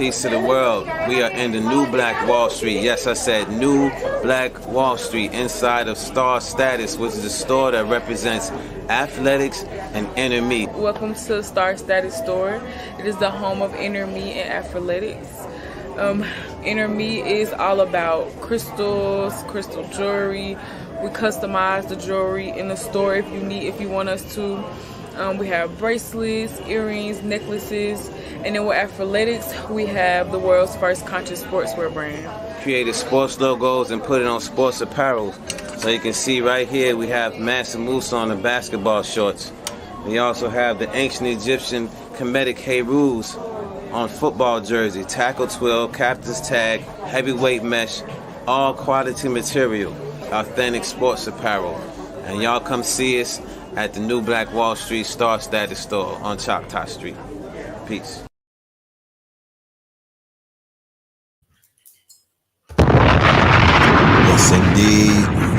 Peace to the world. We are in the new Black Wall Street. Yes, I said new Black Wall Street inside of Star Status, which is a store that represents athletics and inner me. Welcome to Star Status store. It is the home of inner me and athletics. Inner me is all about crystals, crystal jewelry. We customize the jewelry in the store if you want us to. We have bracelets, earrings, necklaces, and then with athletics, we have the world's first conscious sportswear brand. Created sports logos and put it on sports apparel. So you can see right here, we have Mansa Musa on the basketball shorts. We also have the ancient Egyptian Kemetic Herus on football jersey, tackle twill, captain's tag, heavyweight mesh, all quality material, authentic sports apparel. And y'all come see us at the new Black Wall Street Star Status store on Choctaw Street. Peace.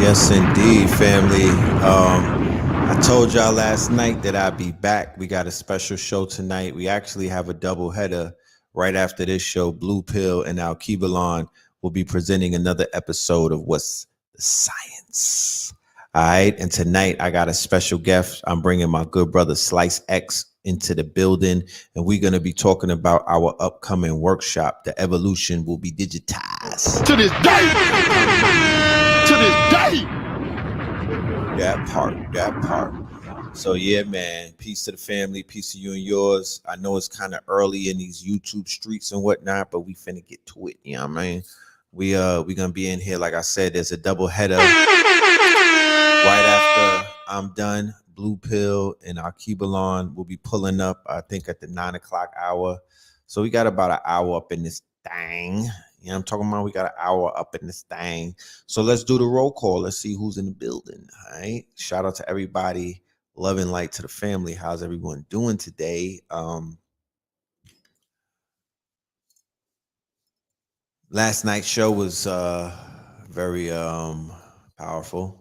Yes indeed, family. I told y'all last night that I'd be back. We got a special show tonight. We actually have a double header right after this show. Blue Pill and Al Kibalon will be presenting another episode of What's the Science. All right, and tonight I got a special guest. I'm bringing my good brother Slice X into the building, and we're going to be talking about our upcoming workshop. The evolution will be digitized. To this day! To this day! That part. So yeah, man, peace to the family, peace to you and yours. I know it's kind of early in these YouTube streets and whatnot, but we finna get to it. You know what I mean? We gonna be in here, like I said, there's a double header. Right after I'm done, Blue Pill and Akibalon will be pulling up, I think, at the 9 o'clock hour. So we got about an hour up in this thing. You know what I'm talking about? We got an hour up in this thing. So let's do the roll call. Let's see who's in the building. All right. Shout out to everybody. Love and light to the family. How's everyone doing today? Last night's show was very powerful.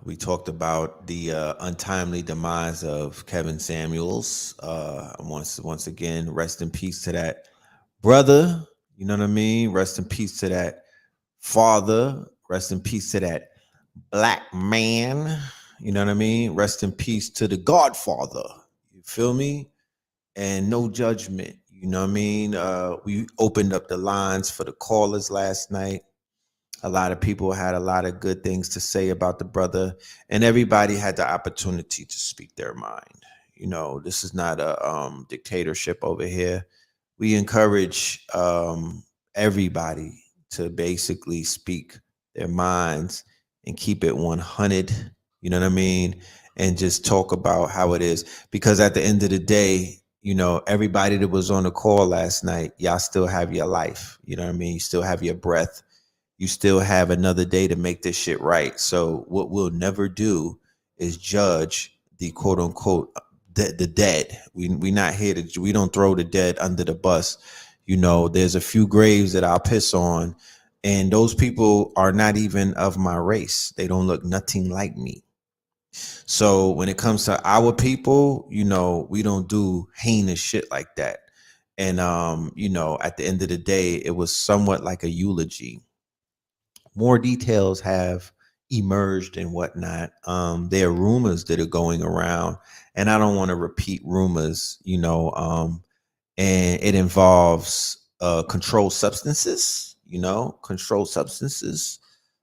We talked about the untimely demise of Kevin Samuels. Once again, rest in peace to that brother. You know what I mean? Rest in peace to that father. Rest in peace to that black man. You know what I mean? Rest in peace to the Godfather. You feel me? And no judgment. You know what I mean? We opened up the lines for the callers last night. A lot of people had a lot of good things to say about the brother, and everybody had the opportunity to speak their mind. You know, this is not a dictatorship over here. We encourage everybody to basically speak their minds and keep it 100. You know what I mean? And just talk about how it is. Because at the end of the day, you know, everybody that was on the call last night, y'all still have your life. You know what I mean? You still have your breath. You still have another day to make this shit right. So what we'll never do is judge the quote unquote the dead. We not here to, we don't throw the dead under the bus. You know, there's a few graves that I'll piss on, and those people are not even of my race. They don't look nothing like me. So when it comes to our people, you know, we don't do heinous shit like that. And you know, at the end of the day, it was somewhat like a eulogy. More details have emerged and whatnot. There are rumors that are going around, and I don't want to repeat rumors, you know, and it involves controlled substances,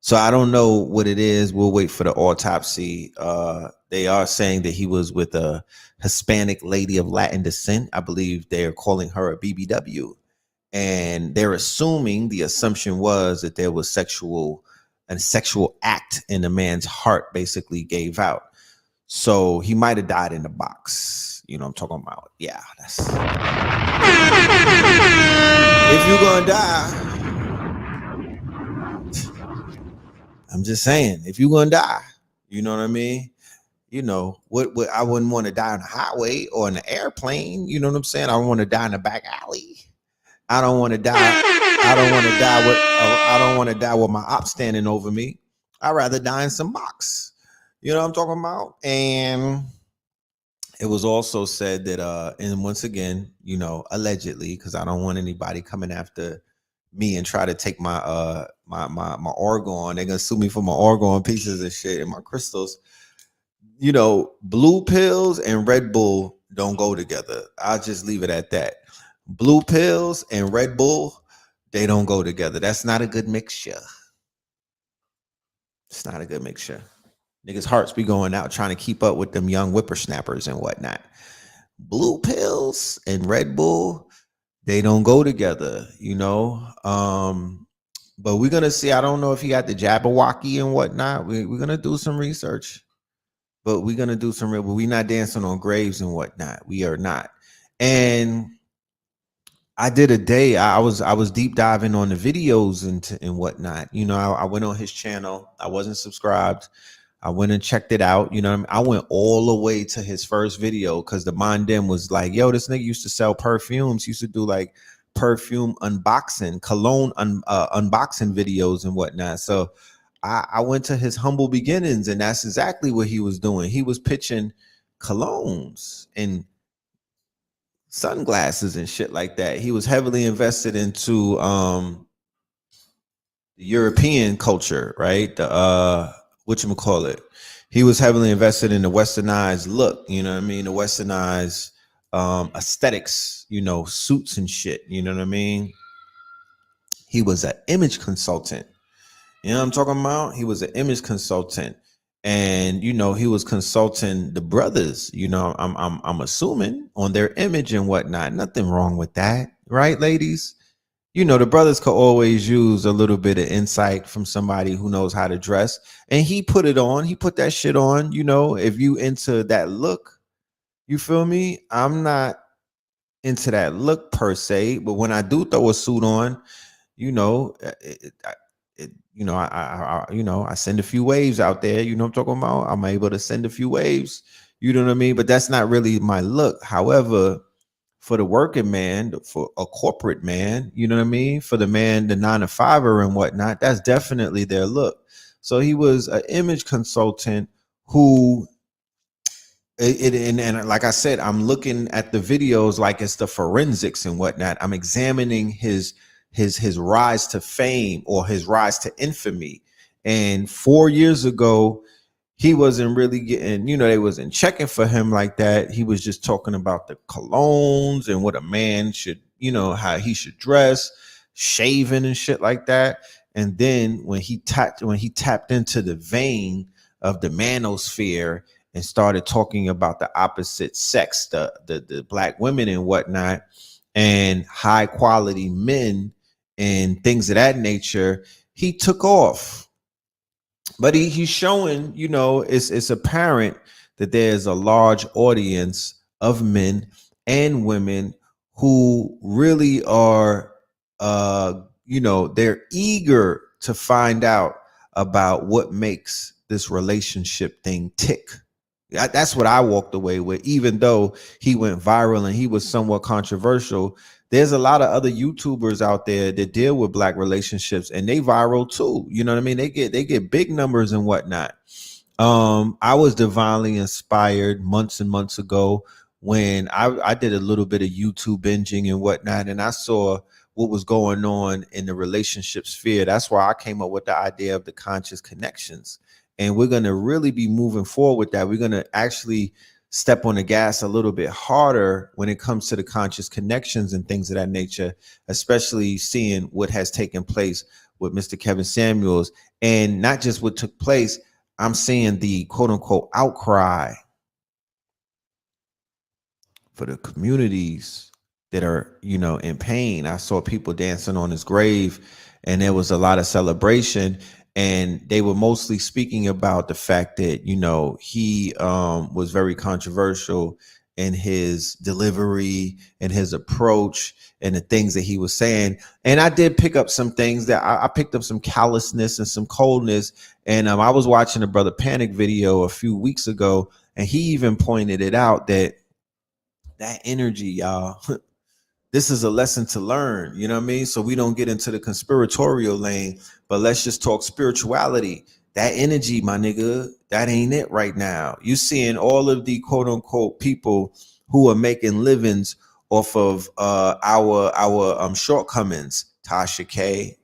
So I don't know what it is. We'll wait for the autopsy. They are saying that he was with a Hispanic lady of Latin descent. I believe they are calling her a BBW. And they're assuming, the assumption was that there was a sexual act in the man's heart basically gave out. So he might have died in the box. You know what I'm talking about? Yeah, that's. If you're gonna die, I'm just saying, if you're gonna die, you know what I mean? You know, what I wouldn't want to die on the highway or in the airplane. You know what I'm saying? I don't want to die in the back alley. I don't want to die. I don't want to die with my op standing over me. I'd rather die in some box. You know what I'm talking about? And it was also said that and once again, allegedly, because I don't want anybody coming after me and try to take my my orgone. They're gonna sue me for my orgone pieces and shit and my crystals. Blue pills and Red Bull don't go together. I'll just leave it at that. Blue pills and Red Bull, they don't go together. That's not a good mixture. It's not a good mixture. Niggas' hearts be going out trying to keep up with them young whippersnappers and whatnot. Blue pills and Red Bull, they don't go together, But we're gonna see. I don't know if he got the Jabberwocky and whatnot. We're gonna do some research, but we're gonna do some real. But we're not dancing on graves and whatnot. We are not. And I did a day. I was deep diving on the videos and whatnot. I went on his channel. I wasn't subscribed. I went and checked it out. You know what I mean? I went all the way to his first video because the Mondem was like, yo, this nigga used to sell perfumes. He used to do like perfume unboxing, cologne unboxing videos and whatnot. So I went to his humble beginnings, and that's exactly what he was doing. He was pitching colognes and sunglasses and shit like that. He was heavily invested into the European culture, right? The whatchamacallit. He was heavily invested in the westernized look, you know what I mean? The westernized aesthetics, suits and shit, you know what I mean? He was an image consultant. You know what I'm talking about? He was an image consultant. And he was consulting the brothers, I'm assuming, on their image and whatnot. Nothing wrong with that, right, ladies? The brothers could always use a little bit of insight from somebody who knows how to dress. And he put it on. He put that shit on. If you into that look, you feel me? I'm not into that look per se, but when I do throw a suit on, I send a few waves out there. You know what I'm talking about? I'm able to send a few waves. You know what I mean? But that's not really my look. However, for the working man, for a corporate man, you know what I mean? For the man, the 9-to-5er and whatnot, that's definitely their look. So he was an image consultant who, and like I said, I'm looking at the videos like it's the forensics and whatnot. I'm examining his rise to fame or his rise to infamy. And 4 years ago, he wasn't really getting, they wasn't checking for him like that. He was just talking about the colognes and what a man should, how he should dress, shaving and shit like that. And then when he tapped into the vein of the manosphere and started talking about the opposite sex, the black women and whatnot, and high quality men and things of that nature, he took off. But he's showing, it's apparent that there's a large audience of men and women who really are, they're eager to find out about what makes this relationship thing tick. That's what I walked away with. Even though he went viral and he was somewhat controversial, there's a lot of other YouTubers out there that deal with black relationships and they viral too. You know what I mean? They get big numbers and whatnot. I was divinely inspired months and months ago when I did a little bit of YouTube binging and whatnot, and I saw what was going on in the relationship sphere. That's why I came up with the idea of the conscious connections. And we're going to really be moving forward with that. We're going to actually step on the gas a little bit harder when it comes to the conscious connections and things of that nature, especially seeing what has taken place with Mr. Kevin Samuels. And not just what took place, I'm seeing the quote unquote outcry for the communities that are, in pain. I saw people dancing on his grave and there was a lot of celebration. And they were mostly speaking about the fact that, he was very controversial in his delivery and his approach and the things that he was saying. And I did pick up some things that I picked up some callousness and some coldness. And I was watching a Brother Panic video a few weeks ago, and he even pointed it out that energy, y'all, this is a lesson to learn, you know what I mean? So we don't get into the conspiratorial lane, but let's just talk spirituality. That energy, my nigga, that ain't it right now. You seeing all of the quote unquote people who are making livings off of our shortcomings. Tasha K,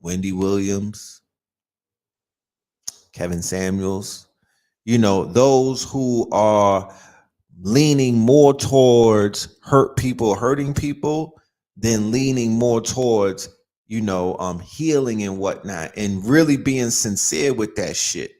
Wendy Williams, Kevin Samuels, you know, those who are leaning more towards hurting people than leaning more towards, you know, healing and whatnot, and really being sincere with that shit.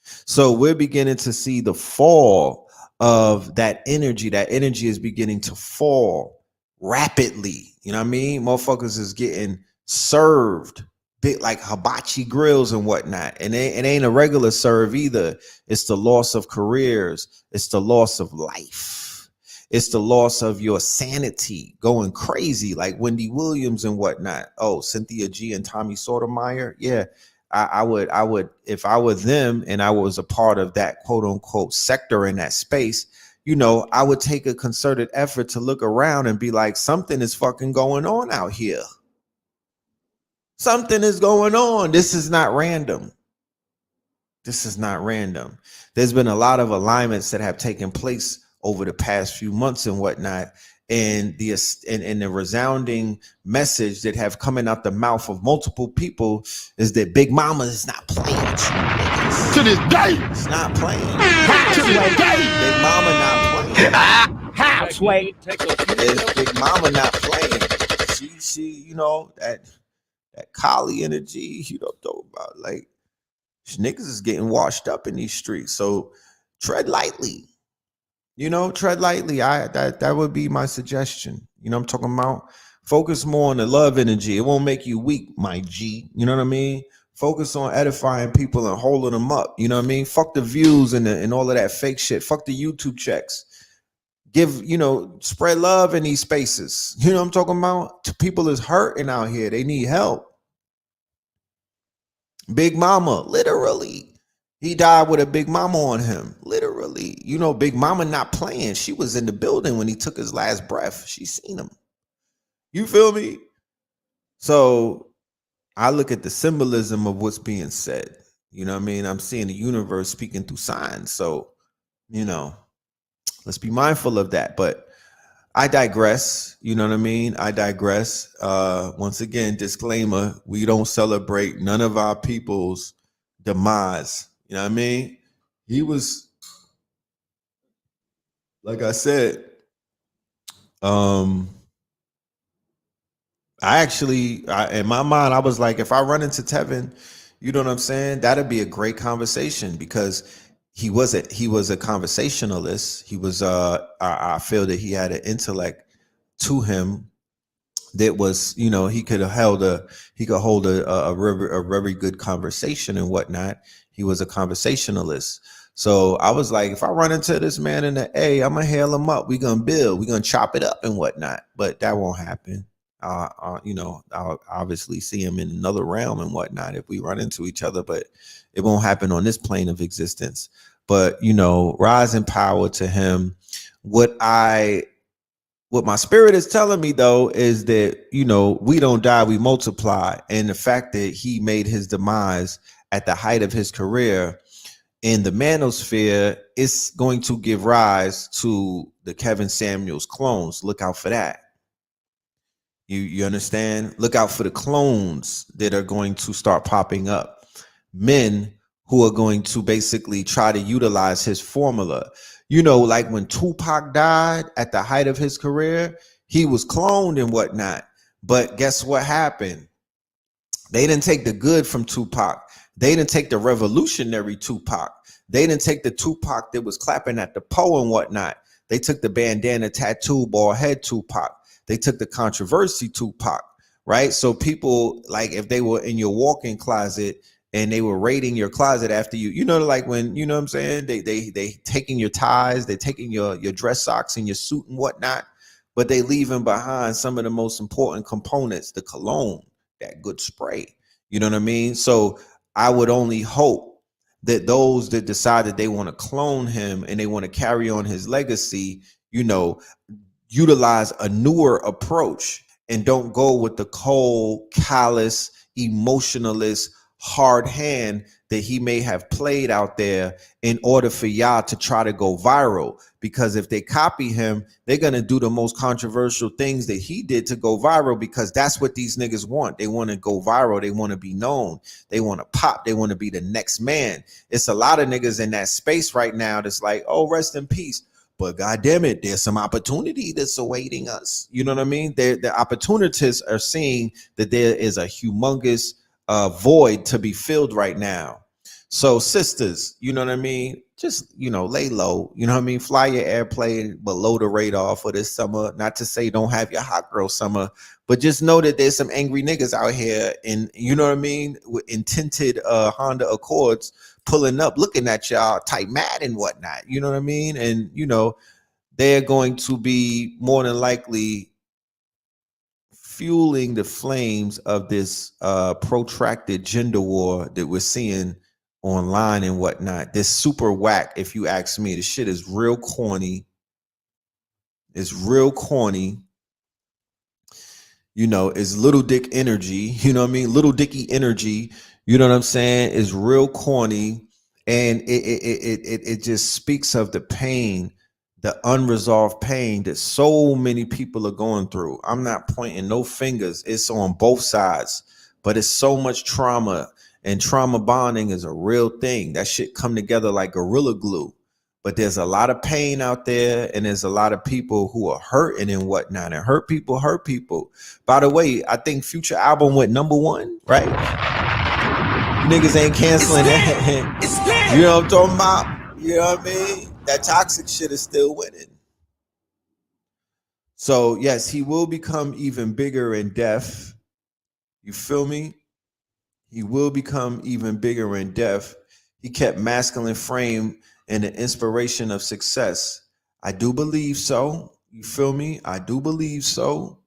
So we're beginning to see the fall of that energy. That energy is beginning to fall rapidly. You know what I mean? Motherfuckers is getting served big like hibachi grills and whatnot. And it ain't a regular serve either. It's the loss of careers. It's the loss of life. It's the loss of your sanity going crazy like Wendy Williams and whatnot. Oh, Cynthia G and Tommy Sotomayor. Yeah. I would, if I were them and I was a part of that quote unquote sector in that space, you know, I would take a concerted effort to look around and be like, something is fucking going on out here. Something is going on. This is not random. This is not random. There's been a lot of alignments that have taken place over the past few months and whatnot. And the resounding message that have coming out the mouth of multiple people is that Big Mama is not playing with you niggas. To this day. It's not playing. To this day. Big Mama not playing. Halfway. It's Big Mama not playing. She, you know, that collie energy, you don't know about. Like, niggas is getting washed up in these streets. So tread lightly. You know, tread lightly. That would be my suggestion. You know, I'm talking about focus more on the love energy. It won't make you weak, my G. You know what I mean? Focus on edifying people and holding them up. You know what I mean? Fuck the views and all of that fake shit. Fuck the YouTube checks. Give, you know, spread love in these spaces. You know what I'm talking about? People is hurting out here. They need help. Big Mama, literally. He died with a Big Mama on him, literally. You know, Big Mama not playing. She was in the building when he took his last breath. She seen him. You feel me? So I look at the symbolism of what's being said. You know what I mean? I'm seeing the universe speaking through signs. So, you know, let's be mindful of that. But I digress. You know what I mean? I digress. Once again, disclaimer, we don't celebrate none of our people's demise. You know what I mean? He was, like I said, in my mind, I was like, if I run into Tevin, you know what I'm saying? That'd be a great conversation because he was a conversationalist. He was, I feel that he had an intellect to him that was, you know, he could hold a very good conversation and whatnot. He was a conversationalist. So I was like, if I run into this man in the A, I'm gonna hail him up. We're gonna build, we're gonna chop it up and whatnot. But that won't happen. You know, I'll obviously see him in another realm and whatnot if we run into each other, but it won't happen on this plane of existence. But, you know, rise in power to him. What my spirit is telling me, though, is that, you know, we don't die, we multiply. And the fact that he made his demise at the height of his career in the manosphere is going to give rise to the Kevin Samuels clones. Look out for that. You understand? Look out for the clones that are going to start popping up. Men who are going to basically try to utilize his formula. You know, like when Tupac died at the height of his career, he was cloned and whatnot. But guess what happened? They didn't take the good from Tupac. They didn't take the revolutionary Tupac. They didn't take the Tupac that was clapping at the Poe and whatnot. They took the bandana tattoo bald head Tupac. They took the controversy Tupac, right? So people, like, if they were in your walk-in closet and they were raiding your closet after you, you know, like when, you know what I'm saying? They taking your ties, they taking your dress socks and your suit and whatnot, but they leaving behind some of the most important components, the cologne, that good spray. You know what I mean? So I would only hope that those that decide that they want to clone him and they want to carry on his legacy, you know, utilize a newer approach and don't go with the cold, callous, emotionalist, hard hand that he may have played out there in order for y'all to try to go viral. Because if they copy him, they're going to do the most controversial things that he did to go viral, because that's what these niggas want. They want to go viral. They want to be known. They want to pop. They want to be the next man. It's a lot of niggas in that space right now that's like, oh, rest in peace. But God damn it, there's some opportunity that's awaiting us. You know what I mean? The opportunists are seeing that there is a humongous void to be filled right now. So sisters, you know what I mean? Just, lay low. You know what I mean? Fly your airplane below the radar for this summer. Not to say don't have your hot girl summer, but just know that there's some angry niggas out here, and you know what I mean, in tinted Honda Accords, pulling up, looking at y'all tight mad and whatnot. You know what I mean? And they're going to be more than likely fueling the flames of this protracted gender war that we're seeing online and whatnot. This super whack, if you ask me. The shit is real corny. It's real corny. It's little dick energy. You know what I mean? Little dicky energy. You know what I'm saying? It's real corny. And it just speaks of the pain, the unresolved pain that so many people are going through. I'm not pointing no fingers. It's on both sides, but it's so much trauma, and trauma bonding is a real thing. That shit come together like gorilla glue. But there's a lot of pain out there, and there's a lot of people who are hurting and whatnot, and hurt people hurt people. By the way, I think Future album went #1, right? Niggas ain't canceling that. You know what I'm talking about? You know what I mean? That toxic shit is still winning. So yes, he will become even bigger and deaf. You feel me? He will become even bigger and deaf. He kept masculine frame and the inspiration of success. I do believe so. You feel me? I do believe so.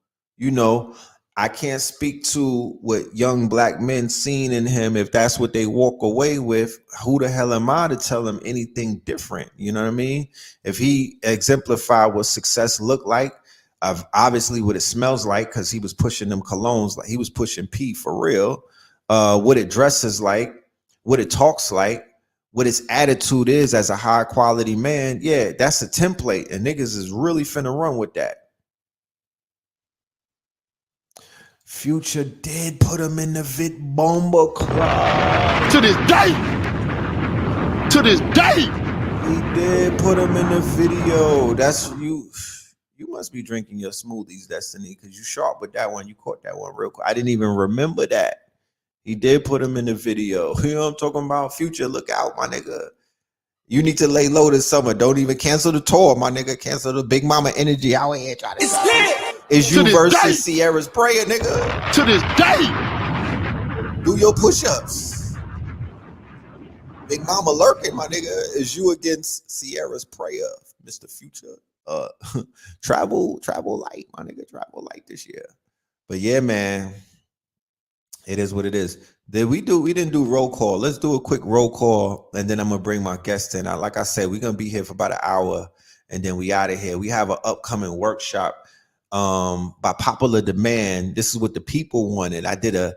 I can't speak to what young black men seen in him. If that's what they walk away with, who the hell am I to tell them anything different? You know what I mean? If he exemplified what success looked like, obviously what it smells like, because he was pushing them colognes, like he was pushing P for real. What it dresses like, what it talks like, what his attitude is as a high quality man. Yeah, that's a template, and niggas is really finna run with that. Future did put him in the Vit Bomber Club. To this day. To this day. He did put him in the video. That's you. You must be drinking your smoothies, Destiny, because you sharp with that one. You caught that one real quick. I didn't even remember that. He did put him in the video. You know what I'm talking about? Future, look out, my nigga. You need to lay low this summer. Don't even cancel the tour, my nigga. Cancel the Big Mama energy out here. It's you versus Sierra's prayer, nigga. To this day. Do your push-ups. Big Mama lurking, my nigga. Is you against Sierra's prayer, Mr. Future? Travel light, my nigga. Travel light this year. But yeah, man. It is what it is. We didn't do roll call. Let's do a quick roll call, and then I'm gonna bring my guest in. Like I said, we're gonna be here for about an hour, and then we out of here. We have an upcoming workshop by popular demand. This is what the people wanted. I did a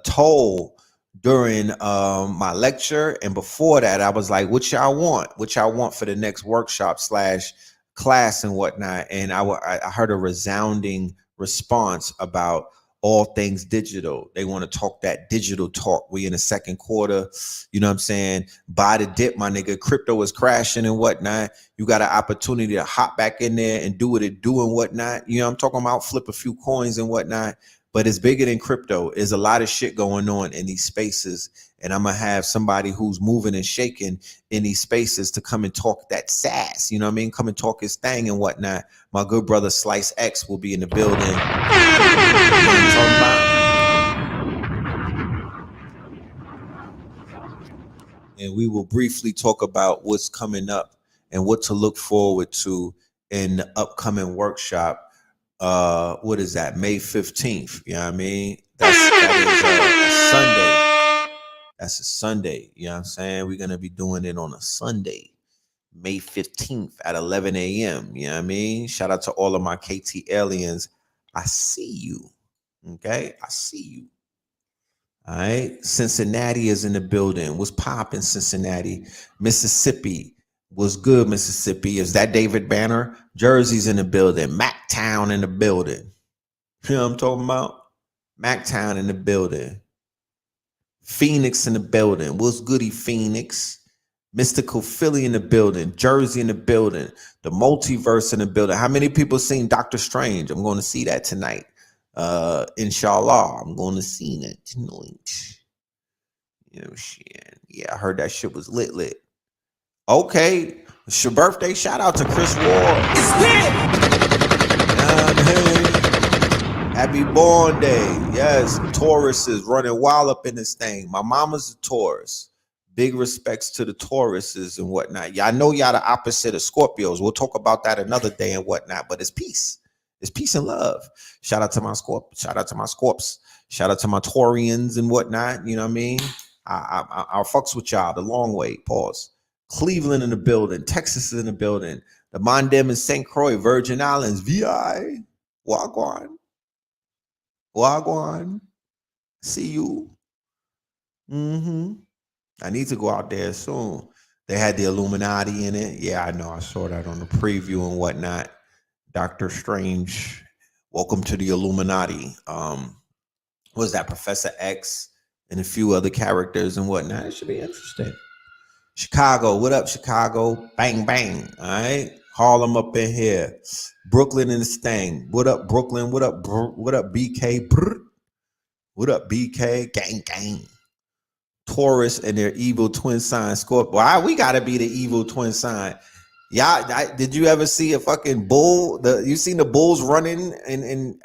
toll during my lecture, and before that, I was like, "What y'all want? What y'all want for the next workshop / class and whatnot?" And I heard a resounding response about all things digital. They want to talk that digital talk. We in the second quarter, you know what I'm saying? Buy the dip, my nigga. Crypto is crashing and whatnot. You got an opportunity to hop back in there and do what it do and whatnot. You know what I'm talking about? Flip a few coins and whatnot. But it's bigger than crypto. There's a lot of shit going on in these spaces. And I'm going to have somebody who's moving and shaking in these spaces to come and talk that sass. You know what I mean? Come and talk his thing and whatnot. My good brother Slice X will be in the building. You know what I'm talking about? And we will briefly talk about what's coming up and what to look forward to in the upcoming workshop. What is that? May 15th. You know what I mean? That is a Sunday. That's a Sunday. You know what I'm saying? We're going to be doing it on a Sunday, May 15th at 11 a.m. You know what I mean? Shout out to all of my KT aliens. I see you. Okay? I see you. All right. Cincinnati is in the building. What's popping, Cincinnati? Mississippi. What's good, Mississippi? Is that David Banner? Jersey's in the building. Mactown in the building. You know what I'm talking about? Mactown in the building. Phoenix in the building. What's goody, Phoenix? Mystical Philly in the building. Jersey in the building. The multiverse in the building. How many people seen Doctor Strange? I'm going to see that tonight. Inshallah, I'm going to see that tonight. You know, shit. Yeah, I heard that shit was lit. Okay, it's your birthday. Shout out to Chris Ward. It's lit. Happy born day. Yes, Taurus is running wild up in this thing. My mama's a Taurus. Big respects to the Tauruses and whatnot. Yeah, I know y'all the opposite of Scorpios. We'll talk about that another day and whatnot, but it's peace. It's peace and love. Shout out to my Scorp. Shout out to my Scorps. Shout out to my Taurians and whatnot. You know what I mean? I'll fucks with y'all the long way. Pause. Cleveland in the building. Texas is in the building. The Mondem and St. Croix, Virgin Islands, VI. Wagwan. Wagwan. See you. I need to go out there soon. They had the Illuminati in it. Yeah, I know. I saw that on the preview and whatnot. Doctor Strange, welcome to the Illuminati. Was that Professor X and a few other characters and whatnot? It should be interesting. Chicago, what up, Chicago? Bang, bang. All right. Harlem up in here. Brooklyn in this thing. What up, Brooklyn? What up, BK? What up, BK? Gang, gang. Taurus and their evil twin sign Scorpio. Why we gotta be the evil twin sign? Y'all, did you ever see a fucking bull? You seen the bulls running? And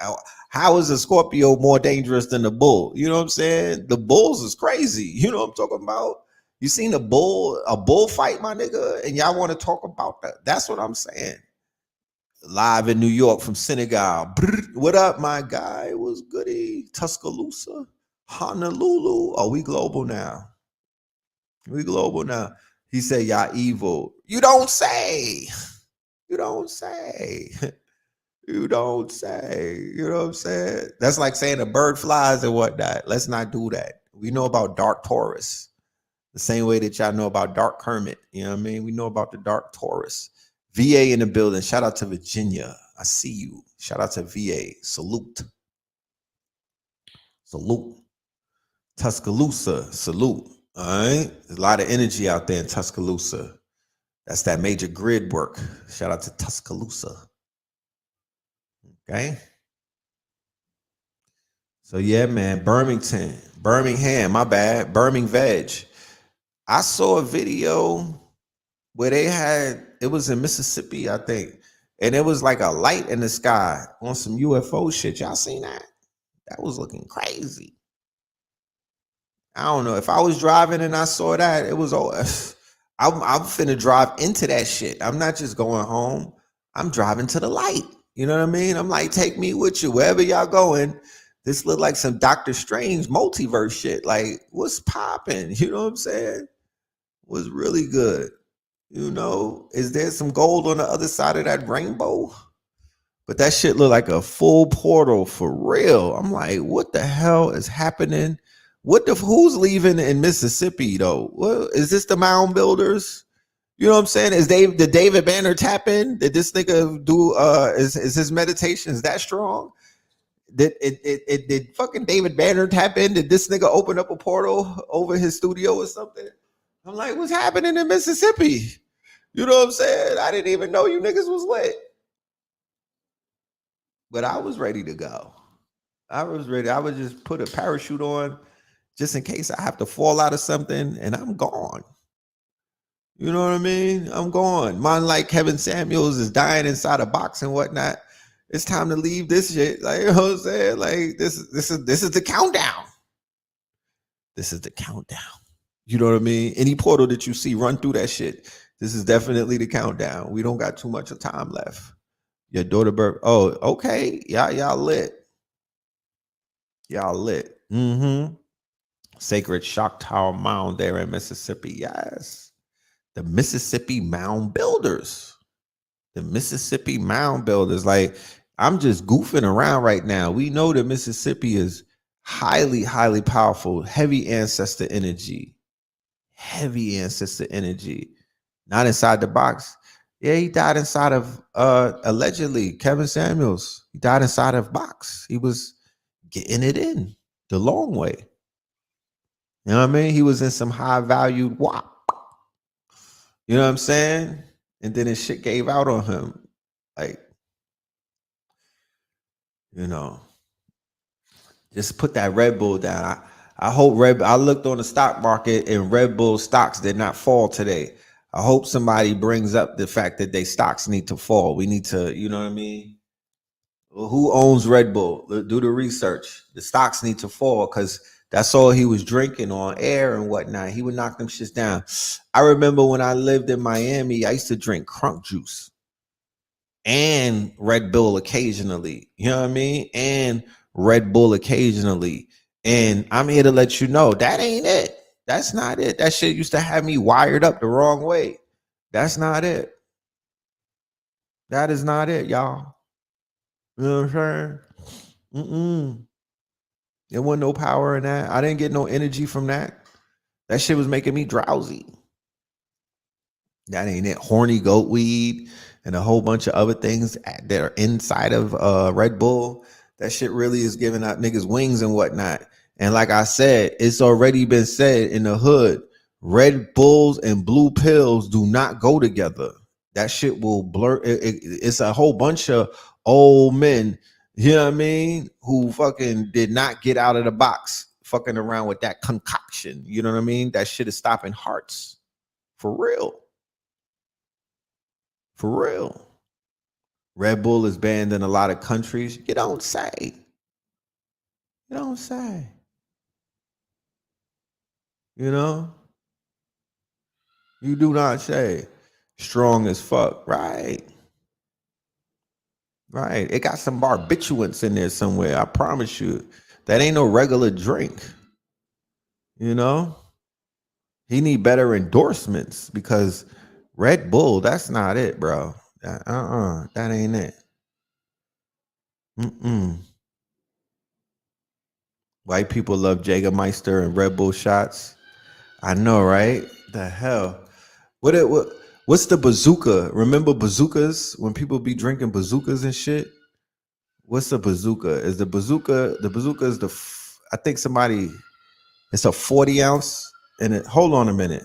how is a Scorpio more dangerous than the bull? You know what I'm saying? The bulls is crazy. You know what I'm talking about? You seen a bull fight, my nigga? And y'all want to talk about that? That's what I'm saying. Live in New York from Senegal. What up, my guy? What's goody? Tuscaloosa, Honolulu. Oh, we global now. We global now. He said, y'all evil. You don't say. You don't say. You don't say. You know what I'm saying? That's like saying a bird flies and whatnot. Let's not do that. We know about Dark Taurus. The same way that y'all know about Dark Kermit. You know what I mean? We know about the Dark Taurus. VA in the building. Shout out to Virginia. I see you. Shout out to VA. Salute. Salute. Tuscaloosa. Salute. All right. There's a lot of energy out there in Tuscaloosa. That's that major grid work. Shout out to Tuscaloosa. Okay. So yeah, man. Birmingham, my bad. Birmingham Veg. I saw a video where it was in Mississippi, I think. And it was like a light in the sky on some UFO shit. Y'all seen that? That was looking crazy. I don't know. If I was driving and I saw that, it was I'm finna drive into that shit. I'm not just going home. I'm driving to the light. You know what I mean? I'm like, take me with you wherever y'all going. This looked like some Doctor Strange multiverse shit. Like, what's popping? You know what I'm saying? Was really good. You know, is there some gold on the other side of that rainbow? But that shit looked like a full portal for real. I'm like, what the hell is happening? Who's leaving in Mississippi though? Well, is this the mound builders? You know what I'm saying? Did David Banner tap in? Did this nigga do is his meditation is that strong? Did fucking David Banner tap in? Did this nigga open up a portal over his studio or something? I'm like, what's happening in Mississippi? You know what I'm saying? I didn't even know you niggas was lit. But I was ready to go. I was ready. I would just put a parachute on just in case I have to fall out of something and I'm gone. You know what I mean? I'm gone. Mine like Kevin Samuels is dying inside a box and whatnot. It's time to leave this shit. Like, you know what I'm saying? Like this is the countdown. This is the countdown. You know what I mean? Any portal that you see, run through that shit. This is definitely the countdown. We don't got too much of time left. Your daughter birth. Oh, okay. Y'all lit. Y'all lit. Sacred Shock Tower Mound there in Mississippi. Yes. The Mississippi Mound Builders. The Mississippi Mound Builders. Like, I'm just goofing around right now. We know that Mississippi is highly, highly powerful, heavy ancestor energy. Heavy ancestor energy. Not inside the box. Yeah, he died inside of allegedly Kevin Samuels. He died inside of box. He was getting it in the long way. You know what I mean? He was in some high valued WAP. You know what I'm saying? And then his shit gave out on him. Like, you know, just put that Red Bull down. I hope I looked on the stock market and Red Bull stocks did not fall today. I hope somebody brings up the fact that they stocks need to fall. We need to, you know what I mean? Well, who owns Red Bull? Do the research. The stocks need to fall because that's all he was drinking on air and whatnot. He would knock them shits down. I remember when I lived in Miami, I used to drink crunk juice and Red Bull occasionally. You know what I mean? And Red Bull occasionally. And I'm here to let you know that ain't it. That's not it. That shit used to have me wired up the wrong way. That's not it. That is not it, y'all. You know what I'm saying? There wasn't no power in that. I didn't get no energy from that. That shit was making me drowsy. That ain't it. Horny goat weed and a whole bunch of other things that are inside of Red Bull. That shit really is giving out niggas wings and whatnot. And like I said, it's already been said in the hood, Red Bulls and blue pills do not go together. That shit will blur. It's a whole bunch of old men, you know what I mean, who fucking did not get out of the box fucking around with that concoction. You know what I mean? That shit is stopping hearts. For real. For real. Red Bull is banned in a lot of countries. You don't say. You don't say. You know? You do not say. Strong as fuck. Right. Right. It got some barbiturates in there somewhere. I promise you. That ain't no regular drink. You know? He need better endorsements because Red Bull, that's not it, bro. That ain't it. White people love Jägermeister and Red Bull shots. I know, right? The hell. What's the bazooka? Remember bazookas? When people be drinking bazookas and shit? What's a bazooka? Is the bazooka is I think somebody, it's a 40 ounce and hold on a minute.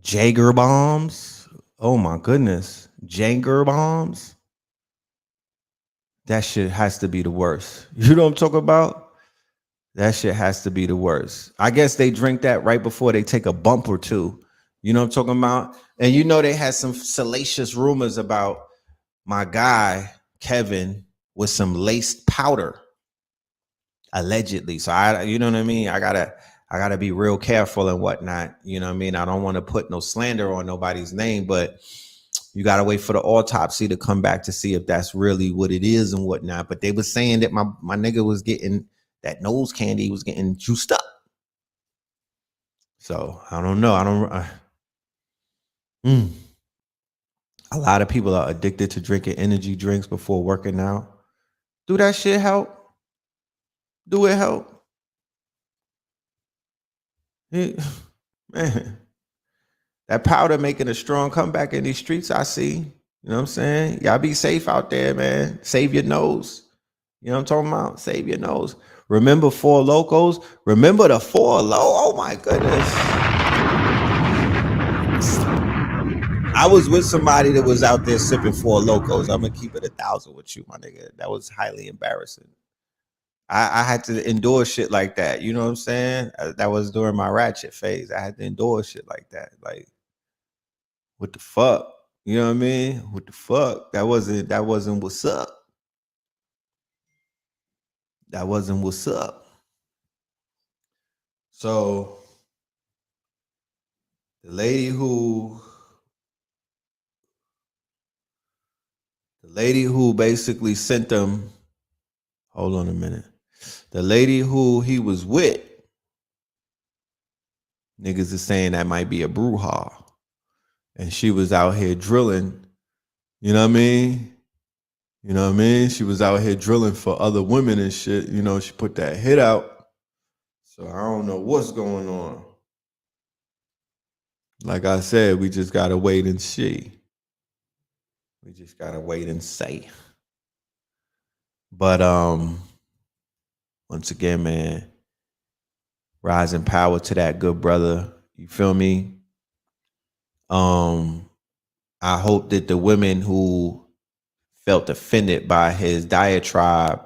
Jager bombs. Oh my goodness. Jager bombs. That shit has to be the worst. You know what I'm talking about? That shit has to be the worst. I guess they drink that right before they take a bump or two. You know what I'm talking about? And you know they had some salacious rumors about my guy, Kevin, with some laced powder. Allegedly. So you know what I mean? I gotta be real careful and whatnot. You know what I mean? I don't want to put no slander on nobody's name, but you gotta wait for the autopsy to come back to see if that's really what it is and whatnot. But they were saying that my nigga was getting that nose candy, was getting juiced up. So I don't know. A lot of people are addicted to drinking energy drinks before working out. Do that shit help? Do it help? Man, that powder making a strong comeback in these streets, I see. You know what I'm saying? Y'all be safe out there, man. Save your nose. You know what I'm talking about? Save your nose. Remember Four Locos? Remember the Four Low? Oh my goodness. I was with somebody that was out there sipping Four Locos. I'm gonna keep it 1,000 with you, my nigga. That was highly embarrassing. I had to endure shit like that. You know what I'm saying? That was during my ratchet phase. I had to endure shit like that. Like, what the fuck? You know what I mean? What the fuck? That wasn't what's up. That wasn't what's up. So the lady who basically sent them, hold on a minute. The lady who he was with, niggas is saying that might be a bruja. And she was out here drilling, you know what I mean? You know what I mean? She was out here drilling for other women and shit. You know, she put that hit out. So I don't know what's going on. Like I said, we just gotta wait and see. We just gotta wait and see. But once again, man, rising power to that good brother. You feel me? I hope that the women who felt offended by his diatribe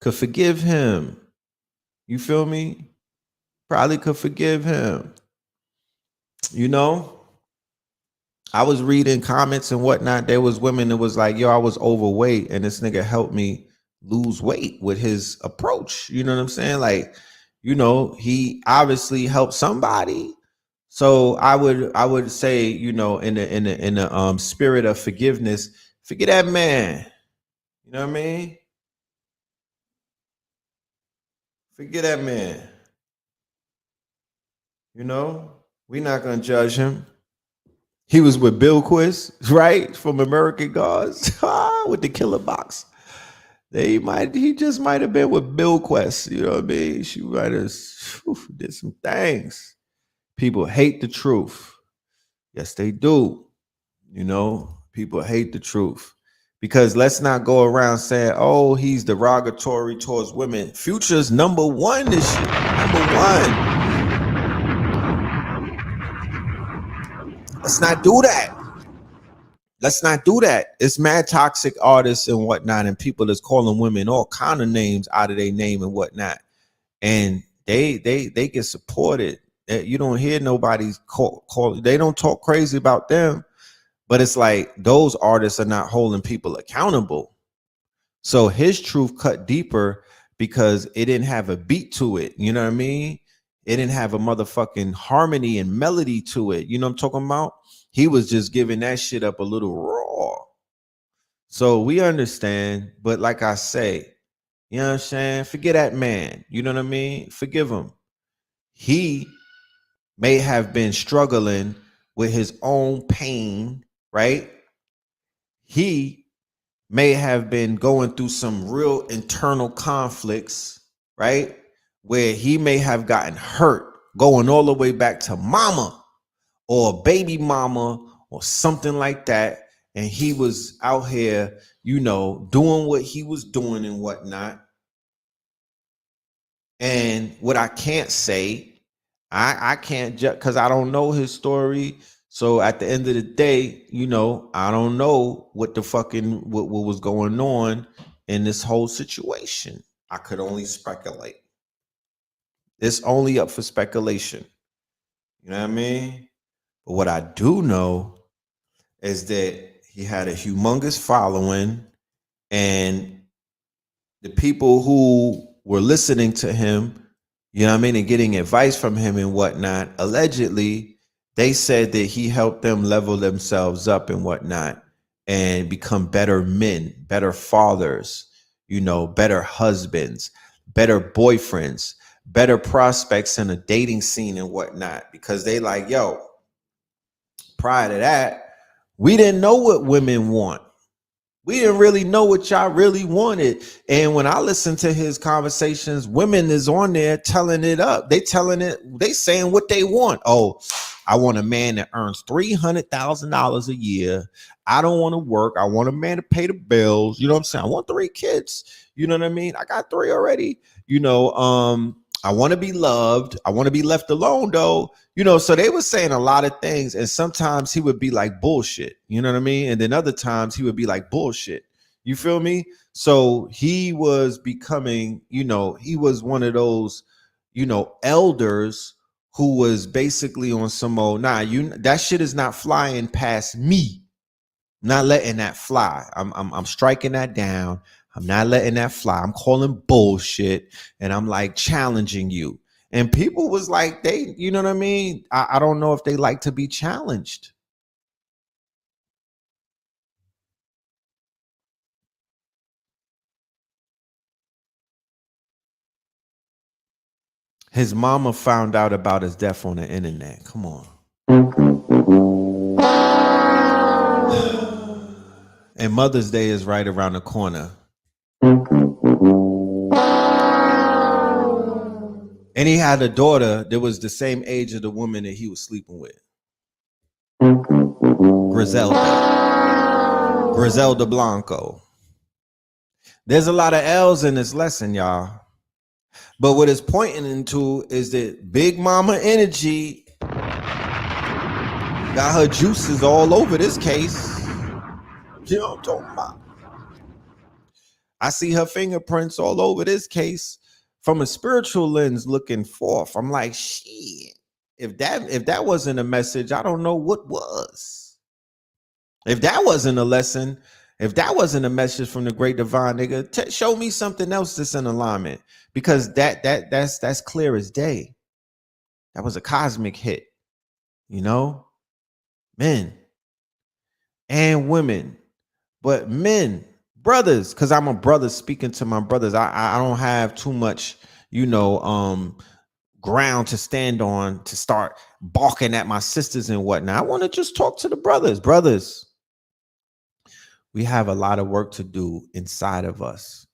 could forgive him. You feel me? Probably could forgive him. You know, I was reading comments and whatnot. There was women that was like, yo, I was overweight and this nigga helped me lose weight with his approach. You know what I'm saying? Like, you know, he obviously helped somebody. So I would say, you know, in the spirit of forgiveness, forget that man. You know what I mean? Forget that man. You know, we're not gonna judge him. He was with Bill Quist, right? From American Gods with the killer box. He just might have been with Bill Quest. You know what I mean? She might have did some things. People hate the truth. Yes, they do. You know, people hate the truth. Because let's not go around saying, oh, he's derogatory towards women. Future's number one this shit. Number one. Let's not do that. Let's not do that. It's mad toxic artists and whatnot, and people that's calling women all kind of names out of their name and whatnot. And they get supported. You don't hear nobody call. They don't talk crazy about them, but it's like those artists are not holding people accountable. So his truth cut deeper because it didn't have a beat to it. You know what I mean? It didn't have a motherfucking harmony and melody to it. You know what I'm talking about? He was just giving that shit up a little raw. So we understand, but like I say, you know what I'm saying? Forget that man. You know what I mean? Forgive him. He may have been struggling with his own pain, right? He may have been going through some real internal conflicts, right? Where he may have gotten hurt going all the way back to mama or baby mama or something like that. And he was out here, you know, doing what he was doing and whatnot. And what I can't say, I can't judge because I don't know his story. So at the end of the day, you know, I don't know what the fucking what was going on in this whole situation. I could only speculate. It's only up for speculation. You know what I mean? But what I do know is that he had a humongous following, and the people who were listening to him, you know what I mean, and getting advice from him and whatnot, allegedly, they said that he helped them level themselves up and whatnot and become better men, better fathers, you know, better husbands, better boyfriends, better prospects in a dating scene and whatnot. Because they like, yo, prior to that, we didn't know what women want. We didn't really know what y'all really wanted. And when I listen to his conversations, women is on there telling it up. They telling it, they saying what they want. Oh, I want a man that earns $300,000 a year. I don't want to work. I want a man to pay the bills. You know what I'm saying? I want 3 kids. You know what I mean? I got 3 already. You know, I want to be loved. I want to be left alone though. You know, so they were saying a lot of things, and sometimes he would be like bullshit, you know what I mean? And then other times he would be like bullshit. You feel me? So he was becoming, you know, he was one of those, you know, elders who was basically on some old, that shit is not flying past me. Not letting that fly. I'm striking that down. I'm not letting that fly. I'm calling bullshit, and I'm like challenging you. And people was like, you know what I mean? I don't know if they like to be challenged. His mama found out about his death on the internet. Come on. And Mother's Day is right around the corner. And he had a daughter that was the same age of the woman that he was sleeping with. Griselda Blanco. There's a lot of L's in this lesson, y'all. But what it's pointing into is that Big Mama Energy got her juices all over this case. You know what I'm talking about? I see her fingerprints all over this case from a spiritual lens looking forth. I'm like, shit. If that wasn't a message, I don't know what was. If that wasn't a lesson, if that wasn't a message from the great divine nigga, show me something else that's in alignment, because that's clear as day. That was a cosmic hit, you know, men and women, but men, brothers, because I'm a brother speaking to my brothers. I don't have too much, you know, ground to stand on to start balking at my sisters and whatnot. I want to just talk to the brothers. We have a lot of work to do inside of us.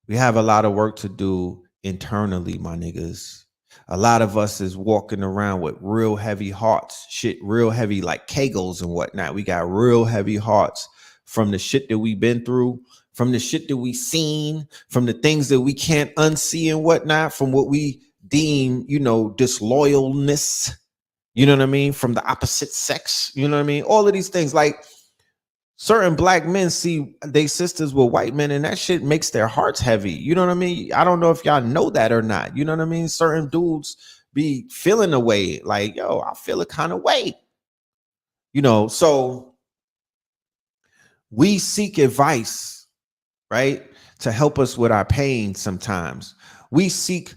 We have a lot of work to do internally, my niggas. A lot of us is walking around with real heavy hearts, shit, real heavy like kegels and whatnot. We got real heavy hearts from the shit that we've been through, from the shit that we seen, from the things that we can't unsee and whatnot, from what we deem, you know, disloyalness, you know what I mean? From the opposite sex, you know what I mean? All of these things, like certain black men see they sisters with white men, and that shit makes their hearts heavy. You know what I mean? I don't know if y'all know that or not. You know what I mean? Certain dudes be feeling a way, like, yo, I feel a kind of way. You know, so we seek advice, right? To help us with our pain sometimes. We seek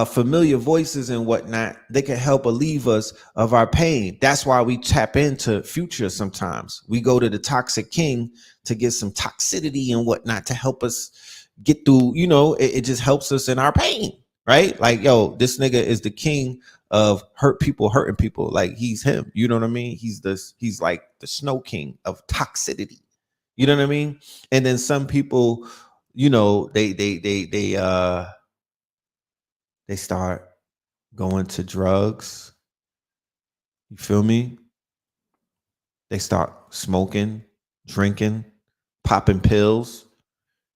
familiar voices and whatnot. They can help relieve us of our pain. That's why we tap into Future sometimes. We go to the Toxic King to get some toxicity and whatnot to help us get through, you know, it just helps us in our pain, right? Like, yo, this nigga is the king of hurting people. Like, he's him, you know what I mean? He's like the Snow King of toxicity. You know what I mean? And then some people, you know, they start going to drugs. You feel me? They start smoking, drinking, popping pills.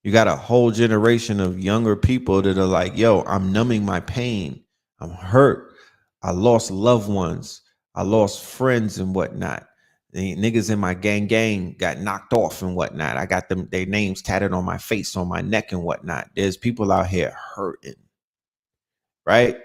You got a whole generation of younger people that are like, yo, I'm numbing my pain. I'm hurt. I lost loved ones. I lost friends and whatnot. The niggas in my gang got knocked off and whatnot. I got their names tatted on my face, on my neck and whatnot. There's people out here hurting, right?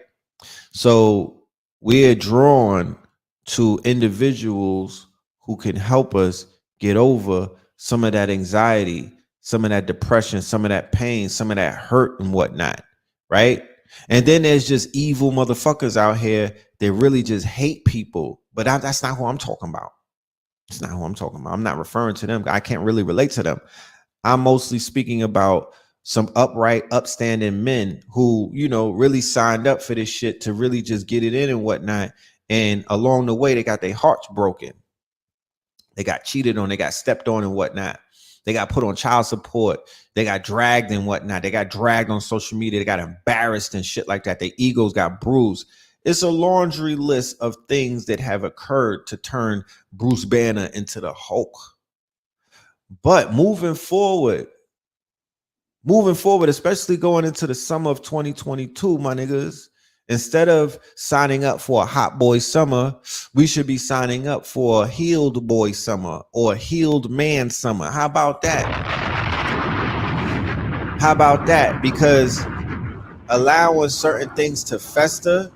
So we're drawn to individuals who can help us get over some of that anxiety, some of that depression, some of that pain, some of that hurt and whatnot, right? And then there's just evil motherfuckers out here that really just hate people. But that's not who I'm talking about. It's not who I'm talking about. I'm not referring to them. I can't really relate to them. I'm mostly speaking about some upright, upstanding men who, you know, really signed up for this shit to really just get it in and whatnot. And along the way, they got their hearts broken. They got cheated on. They got stepped on and whatnot. They got put on child support. They got dragged and whatnot. They got dragged on social media. They got embarrassed and shit like that. Their egos got bruised. It's a laundry list of things that have occurred to turn Bruce Banner into the Hulk. But moving forward, especially going into the summer of 2022, my niggas, instead of signing up for a hot boy summer, we should be signing up for a healed boy summer or a healed man summer. How about that? How about that? Because allowing certain things to fester,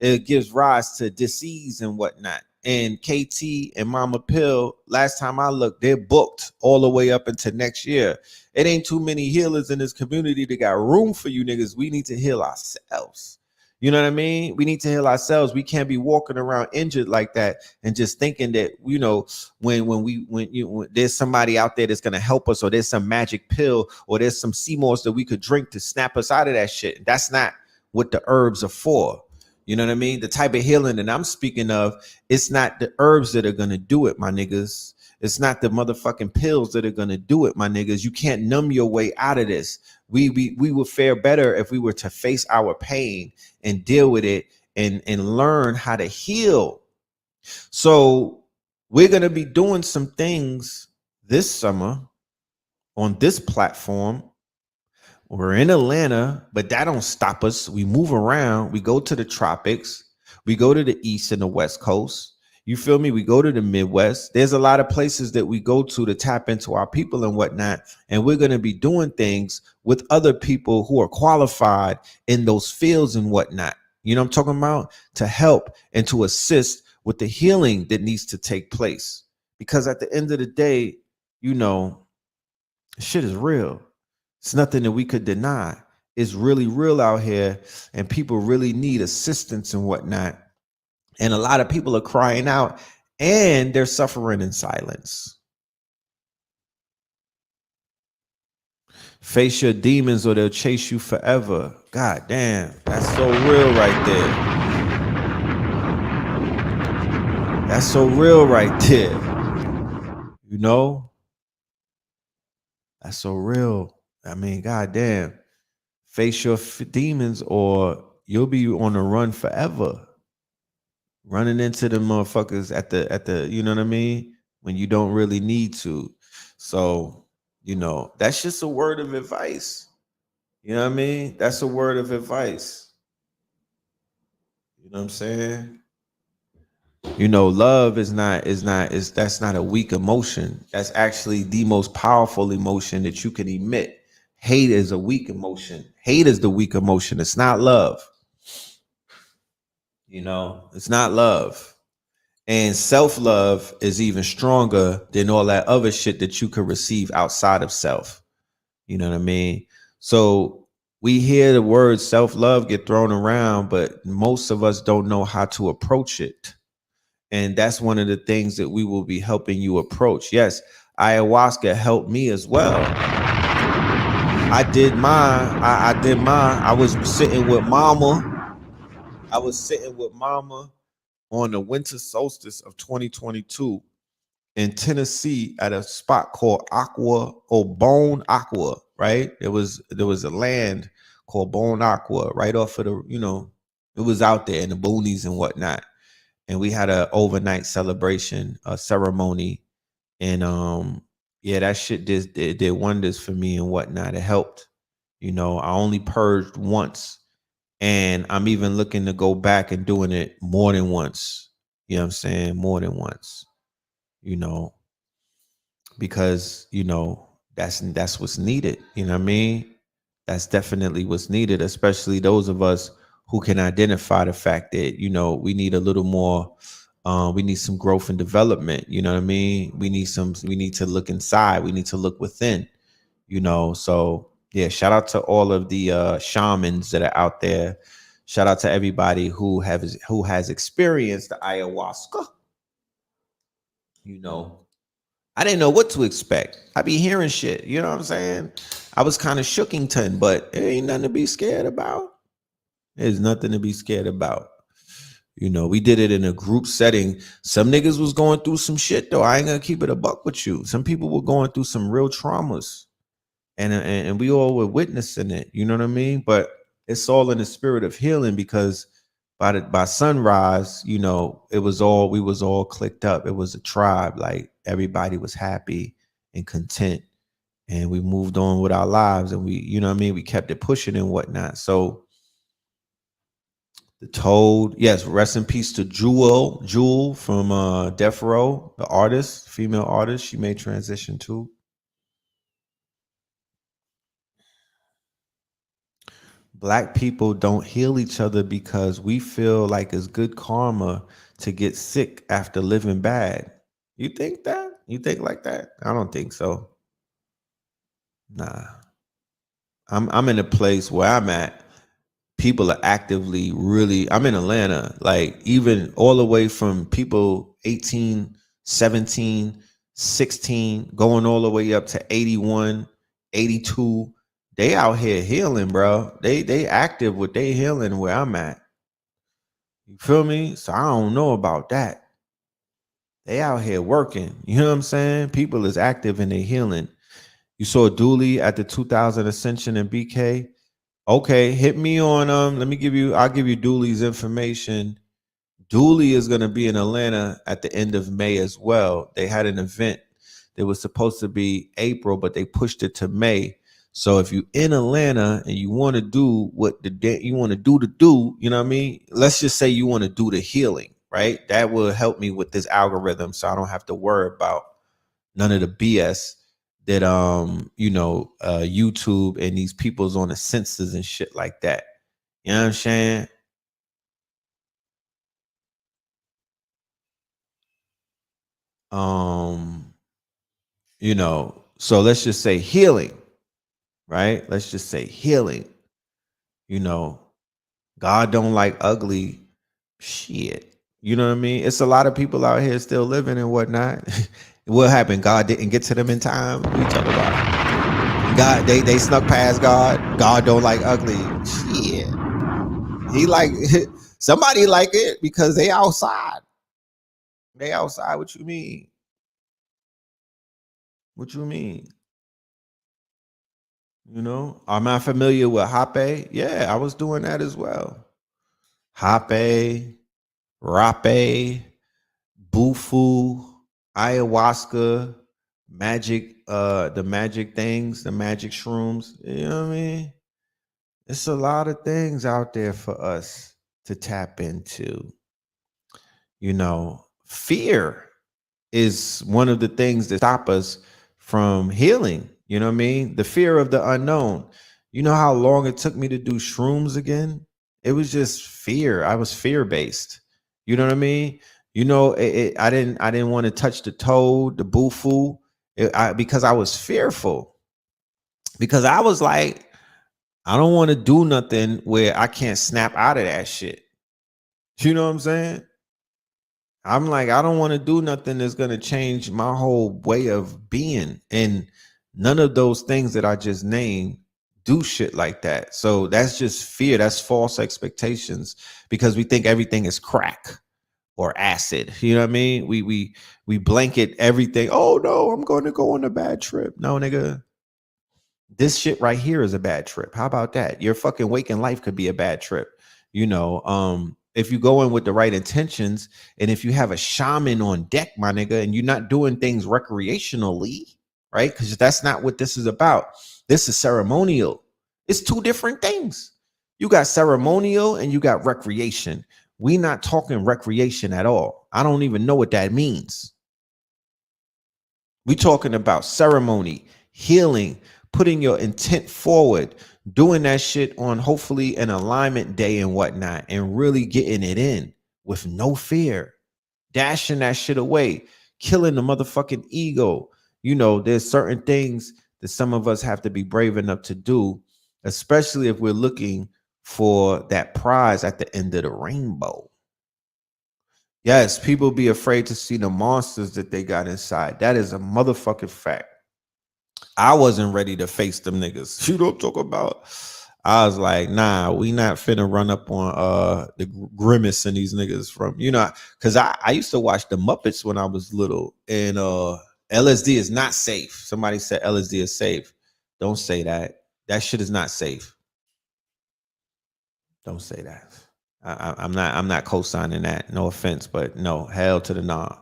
it gives rise to disease and whatnot. And KT and Mama Pill, last time I looked, they're booked all the way up into next year. It ain't too many healers in this community that got room for you niggas. We need to heal ourselves. You know what I mean? We need to heal ourselves. We can't be walking around injured like that and just thinking that, you know, when there's somebody out there that's gonna help us, or there's some magic pill, or there's some sea moss that we could drink to snap us out of that shit. That's not what the herbs are for. You know what I mean? The type of healing that I'm speaking of, it's not the herbs that are gonna do it, my niggas. It's not the motherfucking pills that are gonna do it, my niggas. You can't numb your way out of this. We would fare better if we were to face our pain and deal with it and learn how to heal. So we're gonna be doing some things this summer on this platform. We're in Atlanta, but that don't stop us. We move around. We go to the tropics. We go to the East and the West Coast. You feel me? We go to the Midwest. There's a lot of places that we go to tap into our people and whatnot. And we're going to be doing things with other people who are qualified in those fields and whatnot. You know what I'm talking about? To help and to assist with the healing that needs to take place. Because at the end of the day, you know, shit is real. It's nothing that we could deny. It's really real out here, and people really need assistance and whatnot. And a lot of people are crying out, and they're suffering in silence. Face your demons or they'll chase you forever. God damn, that's so real right there. That's so real right there. You know? That's so real. I mean, goddamn, face your demons or you'll be on the run forever. Running into the motherfuckers at the, you know what I mean? When you don't really need to. So, you know, that's just a word of advice. You know what I mean? That's a word of advice. You know what I'm saying? You know, love is that's not a weak emotion. That's actually the most powerful emotion that you can emit. Hate is a weak emotion. Hate is the weak emotion. It's not love. You know, it's not love. And self-love is even stronger than all that other shit that you could receive outside of self. You know what I mean? So we hear the word self-love get thrown around, but most of us don't know how to approach it. And that's one of the things that we will be helping you approach. Yes, ayahuasca helped me as well. I did mine. I did mine. I was sitting with mama. I was sitting with mama on the winter solstice of 2022 in Tennessee at a spot called Bone Aqua, right? There was a land called Bone Aqua right off of the, you know, it was out there in the boonies and whatnot. And we had a overnight celebration, a ceremony. And yeah, that shit did wonders for me and whatnot. It helped. You know, I only purged once. And I'm even looking to go back and doing it more than once. You know what I'm saying? More than once. You know, because, you know, that's what's needed. You know what I mean? That's definitely what's needed, especially those of us who can identify the fact that, you know, we need a little more, we need some growth and development. You know what I mean? We need to look inside. We need to look within, you know? So yeah, shout out to all of the shamans that are out there. Shout out to everybody who has experienced the ayahuasca. You know, I didn't know what to expect. I be hearing shit, you know what I'm saying? I was kind of shookington, but it ain't nothing to be scared about. There's nothing to be scared about. You know, we did it in a group setting. Some niggas was going through some shit though. I ain't gonna keep it a buck with you. Some people were going through some real traumas. And we all were witnessing it, you know what I mean? But it's all in the spirit of healing, because by sunrise, you know, we was all clicked up. It was a tribe. Like everybody was happy and content, and we moved on with our lives, and we, you know what I mean, we kept it pushing and whatnot. So the Toad, yes, rest in peace to Jewel from Death Row, the artist, female artist. She made transition too. Black people don't heal each other because we feel like it's good karma to get sick after living bad. You think that? You think like that? I don't think so. Nah. I'm in a place where I'm at. People are actively really, I'm in Atlanta, like even all the way from people 18, 17, 16, going all the way up to 81, 82. They out here healing, bro. They active with they healing where I'm at. You feel me? So I don't know about that. They out here working. You know what I'm saying? People is active and they healing. You saw Dooley at the 2000 Ascension in BK. Okay, hit me on I'll give you Dooley's information. Dooley is going to be in Atlanta at the end of May as well. They had an event that was supposed to be April, but they pushed it to May. So if you in Atlanta and you want to do what you want to do, you know what I mean? Let's just say you want to do the healing, right? That will help me with this algorithm so I don't have to worry about none of the BS that YouTube and these people's on the census and shit like that. You know what I'm saying? So let's just say healing, right? Let's just say healing. God don't like ugly shit. You know what I mean? It's a lot of people out here still living and whatnot. What happened? God didn't get to them in time. What you talking about? God, they snuck past God. God don't like ugly shit. He like somebody like it because they outside. They outside. What you mean? What you mean? Am I familiar with Hape? Yeah, I was doing that as well. Hape, Rape, Bufu, ayahuasca, magic, the magic things, the magic shrooms. You know what I mean? It's a lot of things out there for us to tap into. Fear is one of the things that stop us from healing. You know what I mean? The fear of the unknown. You know how long it took me to do shrooms again? It was just fear. I was fear based. You know what I mean? I didn't want to touch the toad, the bufu, because I was fearful. Because I was like, I don't want to do nothing where I can't snap out of that shit. You know what I'm saying? I'm like, I don't want to do nothing that's going to change my whole way of being. And none of those things that I just named do shit like that. So that's just fear. That's false expectations because we think everything is crack or acid. You know what I mean? We blanket everything. Oh no, I'm going to go on a bad trip. No, nigga. This shit right here is a bad trip. How about that? Your fucking waking life could be a bad trip. If you go in with the right intentions and if you have a shaman on deck, my nigga, and you're not doing things recreationally, right? Because that's not what this is about. This is ceremonial. It's two different things. You got ceremonial and you got recreation. We not talking recreation at all. I don't even know what that means. We talking about ceremony, healing, putting your intent forward, doing that shit on hopefully an alignment day and whatnot, and really getting it in with no fear, dashing that shit away, killing the motherfucking ego. There's certain things that some of us have to be brave enough to do, especially if we're looking for that prize at the end of the rainbow. Yes, people be afraid to see the monsters that they got inside. That is a motherfucking fact. I wasn't ready to face them niggas. You don't talk about. I was like, nah, we not finna run up on the Grimace and these niggas from, because I used to watch the Muppets when I was little, and LSD is not safe. Somebody said LSD is safe. Don't say that. That shit is not safe. Don't say that. I'm not co-signing that. No offense, but no, hell to the nah.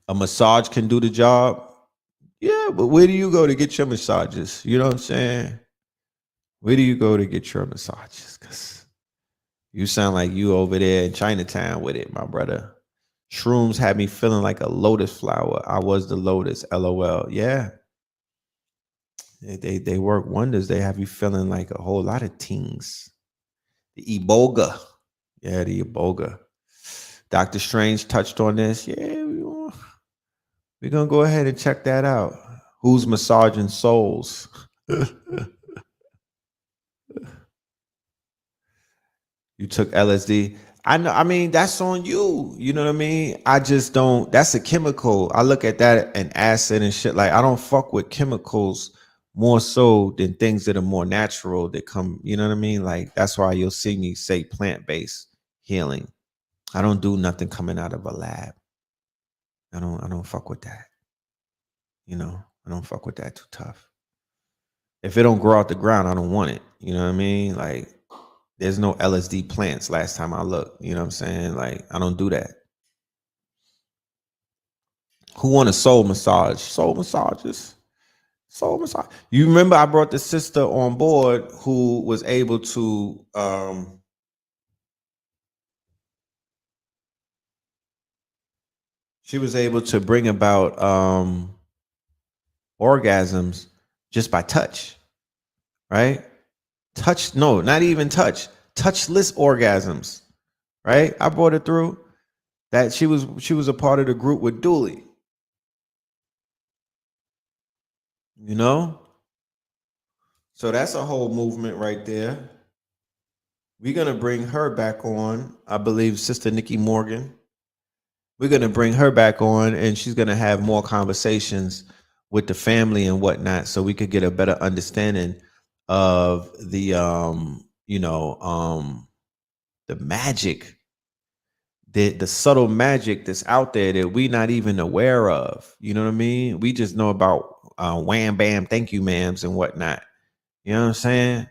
A massage can do the job. Yeah, but where do you go to get your massages? You know what I'm saying? Where do you go to get your massages? Because you sound like you over there in Chinatown with it, my brother. Shrooms had me feeling like a lotus flower. I was the lotus, LOL. Yeah. They work wonders. They have you feeling like a whole lot of things. The Iboga. Yeah, the Iboga. Dr. Strange touched on this. Yeah, we're gonna go ahead and check that out. Who's massaging souls? You took LSD. I know. I mean, that's on you. You know what I mean? I just don't. That's a chemical. I look at that and acid and shit. Like I don't fuck with chemicals more so than things that are more natural that come. You know what I mean? Like that's why you'll see me say plant based healing. I don't do nothing coming out of a lab. I don't fuck with that. You know, I don't fuck with that too tough. If it don't grow out the ground, I don't want it. You know what I mean? Like there's no LSD plants last time I looked. You know what I'm saying? Like I don't do that. Who want a soul massage? Soul massages. Soul massage. You remember I brought the sister on board who was able to she was able to bring about orgasms just by touch, right? Touch, no, not even touch. Touchless orgasms, right? I brought it through. That she was a part of the group with Dooley. You know? So that's a whole movement right there. We're gonna bring her back on. I believe Sister Nikki Morgan. We're gonna bring her back on, and she's gonna have more conversations with the family and whatnot, so we could get a better understanding of the the magic, the subtle magic that's out there that we not even aware of. You know what I mean? We just know about wham bam, thank you, ma'ams, and whatnot. You know what I'm saying?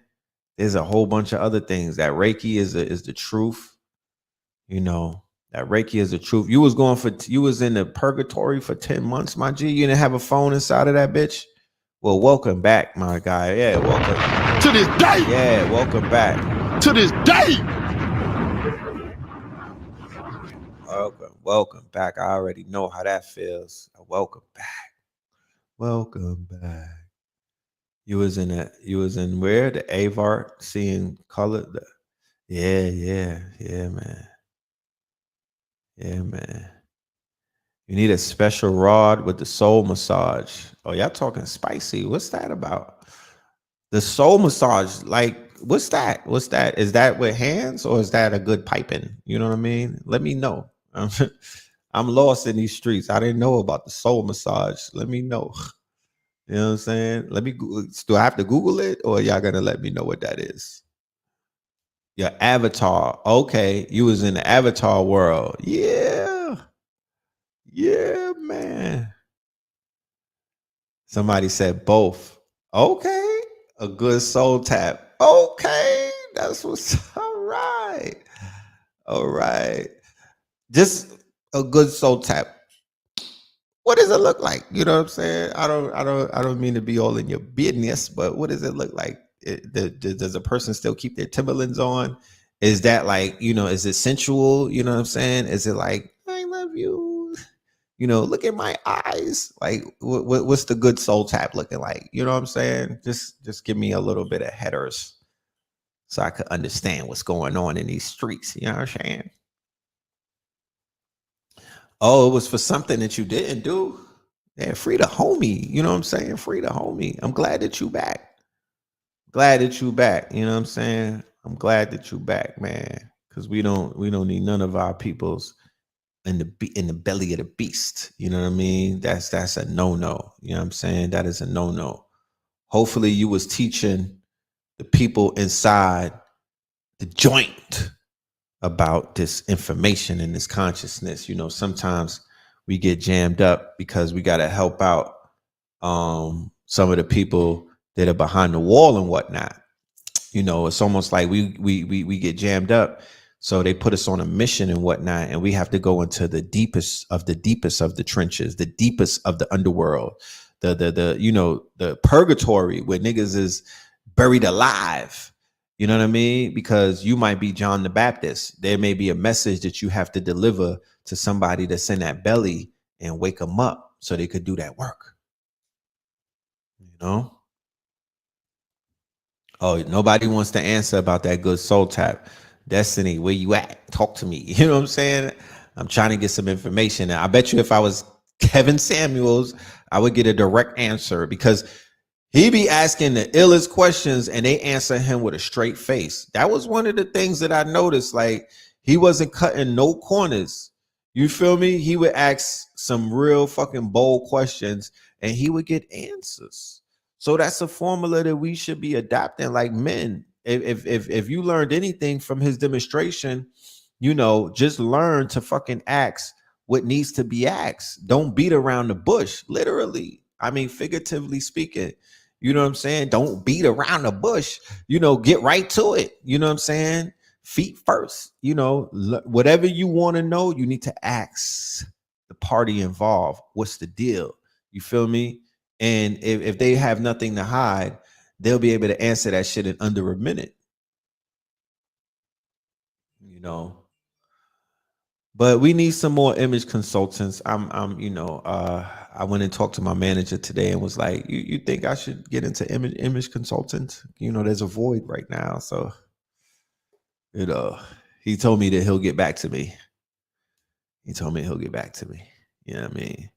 There's a whole bunch of other things. That Reiki is the truth. You know, that Reiki is the truth. You was in the purgatory for 10 months, my G. You didn't have a phone inside of that bitch. Well, welcome back, my guy. Yeah, welcome. To this day. Yeah, welcome back. To this day. Welcome back. I already know how that feels. Welcome back. Welcome back. You was in where? The Avart, seeing color. Yeah, man. Yeah, man. You need a special rod with the soul massage. Oh, y'all talking spicy. What's that about? The soul massage, like, what's that? What's that? Is that with hands or is that a good piping? You know what I mean? Let me know. I'm lost in these streets. I didn't know about the soul massage. Let me know. You know what I'm saying? Let me. Do I have to Google it, or y'all gonna let me know what that is? Your avatar. Okay, you was in the avatar world. Yeah, man. Somebody said both. Okay, a good soul tap. Okay, that's what's all right. Just a good soul tap. What does it look like? You know what I'm saying? I don't mean to be all in your business, but what does it look like? Does a person still keep their Timberlands on? Is that like, is it sensual? You know what I'm saying? Is it like, I love you? Look at my eyes. Like, what's the good soul tap looking like? You know what I'm saying? Just give me a little bit of headers so I could understand what's going on in these streets. You know what I'm saying? Oh, it was for something that you didn't do. Yeah, free the homie. You know what I'm saying? Free the homie. I'm glad that you back. Glad that you back. You know what I'm saying? I'm glad that you back, man. Because we don't need none of our peoples in the belly of the beast. You know what I mean? That's a no-no. You know what I'm saying? That is a no-no. Hopefully you was teaching the people inside the joint about this information and this consciousness. Sometimes we get jammed up because we got to help out some of the people that are behind the wall and whatnot. It's almost like we get jammed up, so they put us on a mission and whatnot, and we have to go into the deepest of the trenches, the deepest of the underworld, the purgatory where niggas is buried alive. You know what I mean? Because you might be John the Baptist. There may be a message that you have to deliver to somebody that's in that belly and wake them up so they could do that work. Oh, nobody wants to answer about that good soul tap. Destiny, where you at? Talk to me. You know what I'm saying? I'm trying to get some information. And I bet you if I was Kevin Samuels, I would get a direct answer because he be asking the illest questions and they answer him with a straight face. That was one of the things that I noticed. Like, he wasn't cutting no corners. You feel me? He would ask some real fucking bold questions and he would get answers. So that's a formula that we should be adapting like men. If you learned anything from his demonstration, you know, just learn to fucking ask what needs to be asked. Don't beat around the bush, literally. I mean, figuratively speaking. You know what I'm saying? Don't beat around the bush. You know, get right to it. You know what I'm saying? Feet first. You know, whatever you want to know, you need to ask the party involved. What's the deal? You feel me? And if they have nothing to hide, they'll be able to answer that shit in under a minute. You know. But we need some more image consultants. I went and talked to my manager today and was like, you think I should get into image consultant? You know, there's a void right now. So, you know, he told me that he'll get back to me. You know what I mean?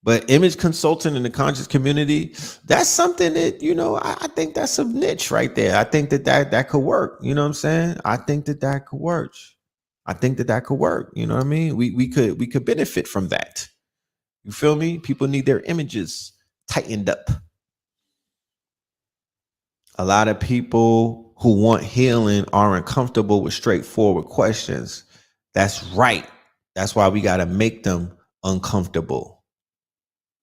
But image consultant in the conscious community, that's something that, you know, I think that's a niche right there. I think that could work. You know what I'm saying? I think that could work. You know what I mean? We could benefit from that. You feel me? People need their images tightened up. A lot of people who want healing are uncomfortable with straightforward questions. That's right. That's why we got to make them uncomfortable.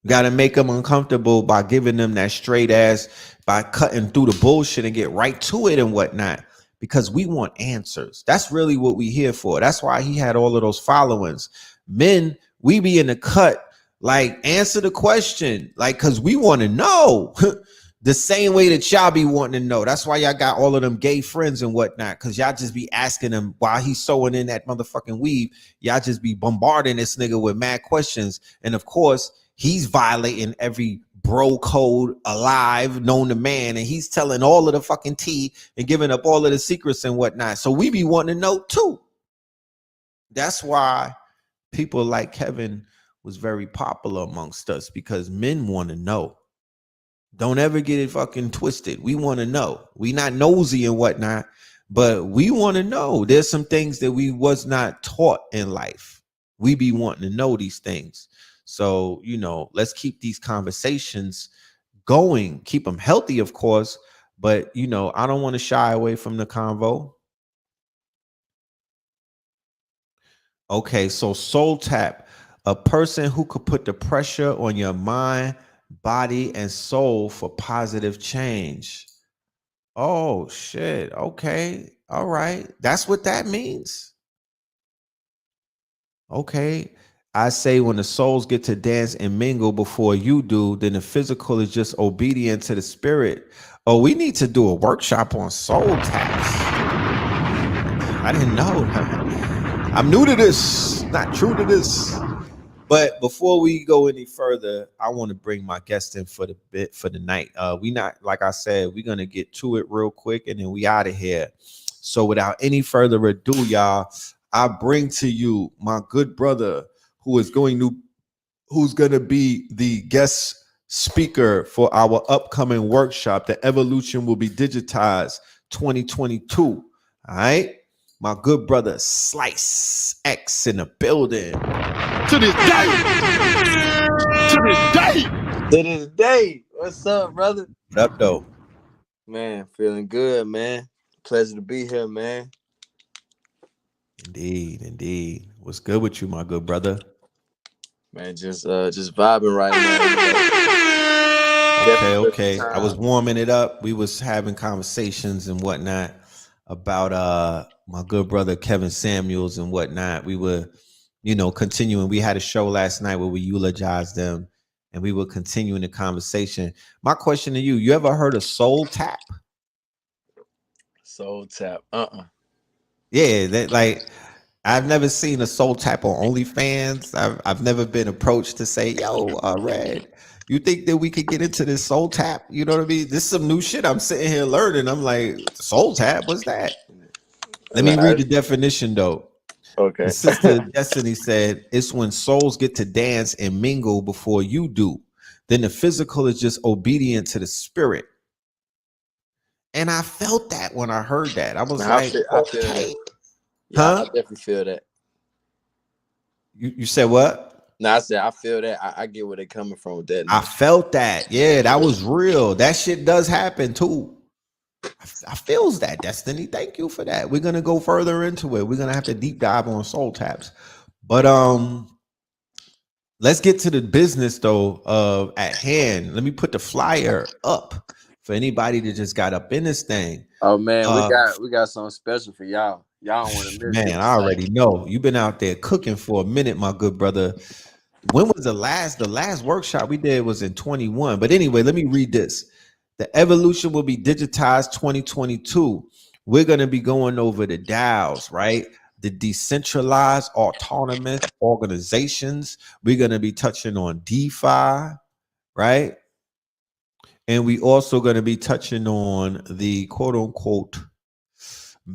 We got to make them uncomfortable by giving them that straight ass, by cutting through the bullshit and get right to it and whatnot. Because we want answers. That's really what we here for. That's why he had all of those followings. Men, we be in the cut, like, answer the question, like, because we want to know the same way that y'all be wanting to know. That's why y'all got all of them gay friends and whatnot, because y'all just be asking him while he's sewing in that motherfucking weave. Y'all just be bombarding this nigga with mad questions. And of course, he's violating every bro code alive known to man, and he's telling all of the fucking tea and giving up all of the secrets and whatnot. So we be wanting to know too. That's why people like Kevin was very popular amongst us, because men want to know. Don't ever get it fucking twisted. We want to know. We not nosy and whatnot, but we want to know. There's some things that we was not taught in life. We be wanting to know these things. So, you know, let's keep these conversations going, keep them healthy, of course. But, you know, I don't want to shy away from the convo. Okay, so Soul Tap, a person who could put the pressure on your mind, body, and soul for positive change. Oh, shit. Okay. All right. That's what that means. Okay. I say when the souls get to dance and mingle before you do, then the physical is just obedient to the spirit. Oh, we need to do a workshop on soul taps. I didn't know. I'm new to this, not true to this. But before we go any further, I want to bring my guest in for the night. We not, like I said, we're gonna get to it real quick and then we out of here. So without any further ado, y'all, I bring to you my good brother who's gonna be the guest speaker for our upcoming workshop. The Evolution Will Be Digitized 2022. All right. My good brother Slice X in the building. To this day. To this day. To this day. What's up, brother? What up, though? Man, feeling good, man. Pleasure to be here, man. Indeed. What's good with you, my good brother? Man, just vibing right now. Okay. I was warming it up. We was having conversations and whatnot about my good brother Kevin Samuels and whatnot. We were, you know, continuing. We had a show last night where we eulogized them and we were continuing the conversation. My question to you, you ever heard of Soul Tap? Soul Tap. Yeah, that, like, I've never seen a Soul Tap on OnlyFans. I've never been approached to say, yo, Red, you think that we could get into this Soul Tap? You know what I mean? This is some new shit I'm sitting here learning. I'm like, Soul Tap, what's that? Let me read the definition though. Okay. The sister Destiny said, it's when souls get to dance and mingle before you do. Then the physical is just obedient to the spirit. And I felt that when I heard that. I was Man, like, I feel okay. that. Yeah, I Huh? definitely feel that. You said what? No, I said I feel that. I get where they're coming from with that I now. felt that. Yeah, that was real. That shit does happen too. I feels that, Destiny. Thank you for that. We're gonna go further into it. We're gonna have to deep dive on soul taps. But let's get to the business though at hand. Let me put the flyer up for anybody that just got up in this thing. Oh man, we got something special for y'all. Y'all don't want to miss Man, this. I already know. You've been out there cooking for a minute, my good brother. When was the last workshop we did was in 21. But anyway, let me read this. The evolution will be digitized 2022. We're going to be going over the DAOs, right? The decentralized autonomous organizations. We're going to be touching on DeFi, right? And we also going to be touching on the quote unquote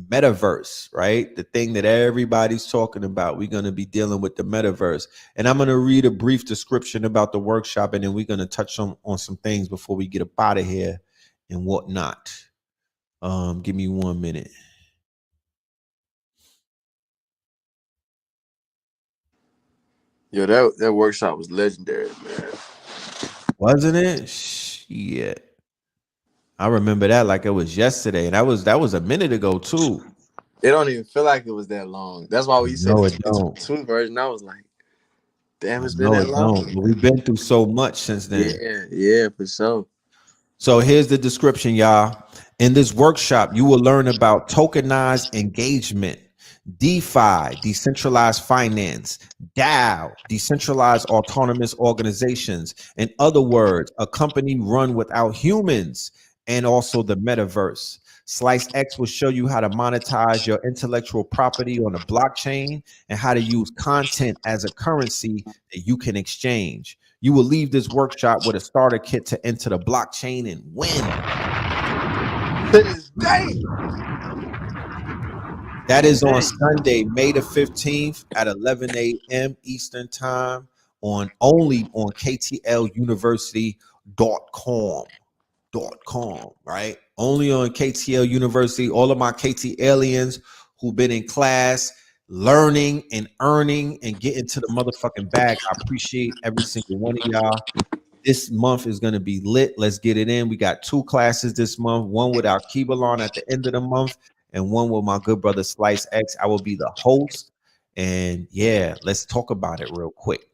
metaverse, right? The thing that everybody's talking about. We're going to be dealing with the metaverse. And I'm going to read a brief description about the workshop, and then we're going to touch on some things before we get up out of here and whatnot. Give me 1 minute. Yo, that workshop was legendary, man. Wasn't it? Shit. I remember that like it was yesterday. And that was a minute ago too. It don't even feel like it was that long. That's why when you said No, the it don't. 22 version, I was like, damn, it's been No, that it long. don't. But we've been through so much since then. Yeah, for sure. So here's the description, y'all. In this workshop, you will learn about tokenized engagement, DeFi, decentralized finance, DAO, decentralized autonomous organizations. In other words, a company run without humans, and also the metaverse. Slice X will show you how to monetize your intellectual property on the blockchain and how to use content as a currency that you can exchange. You will leave this workshop with a starter kit to enter the blockchain and win. To this day. That is on Sunday, May the 15th at 11 a.m. Eastern time only on KTLUniversity.com, right? Only on KTL University. All of my KT aliens who've been in class, learning and earning and getting to the motherfucking bag. I appreciate every single one of y'all. This month is going to be lit. Let's get it in. We got 2 classes this month, one with our Kibalon at the end of the month and one with my good brother Slice X. I will be the host. And yeah, let's talk about it real quick.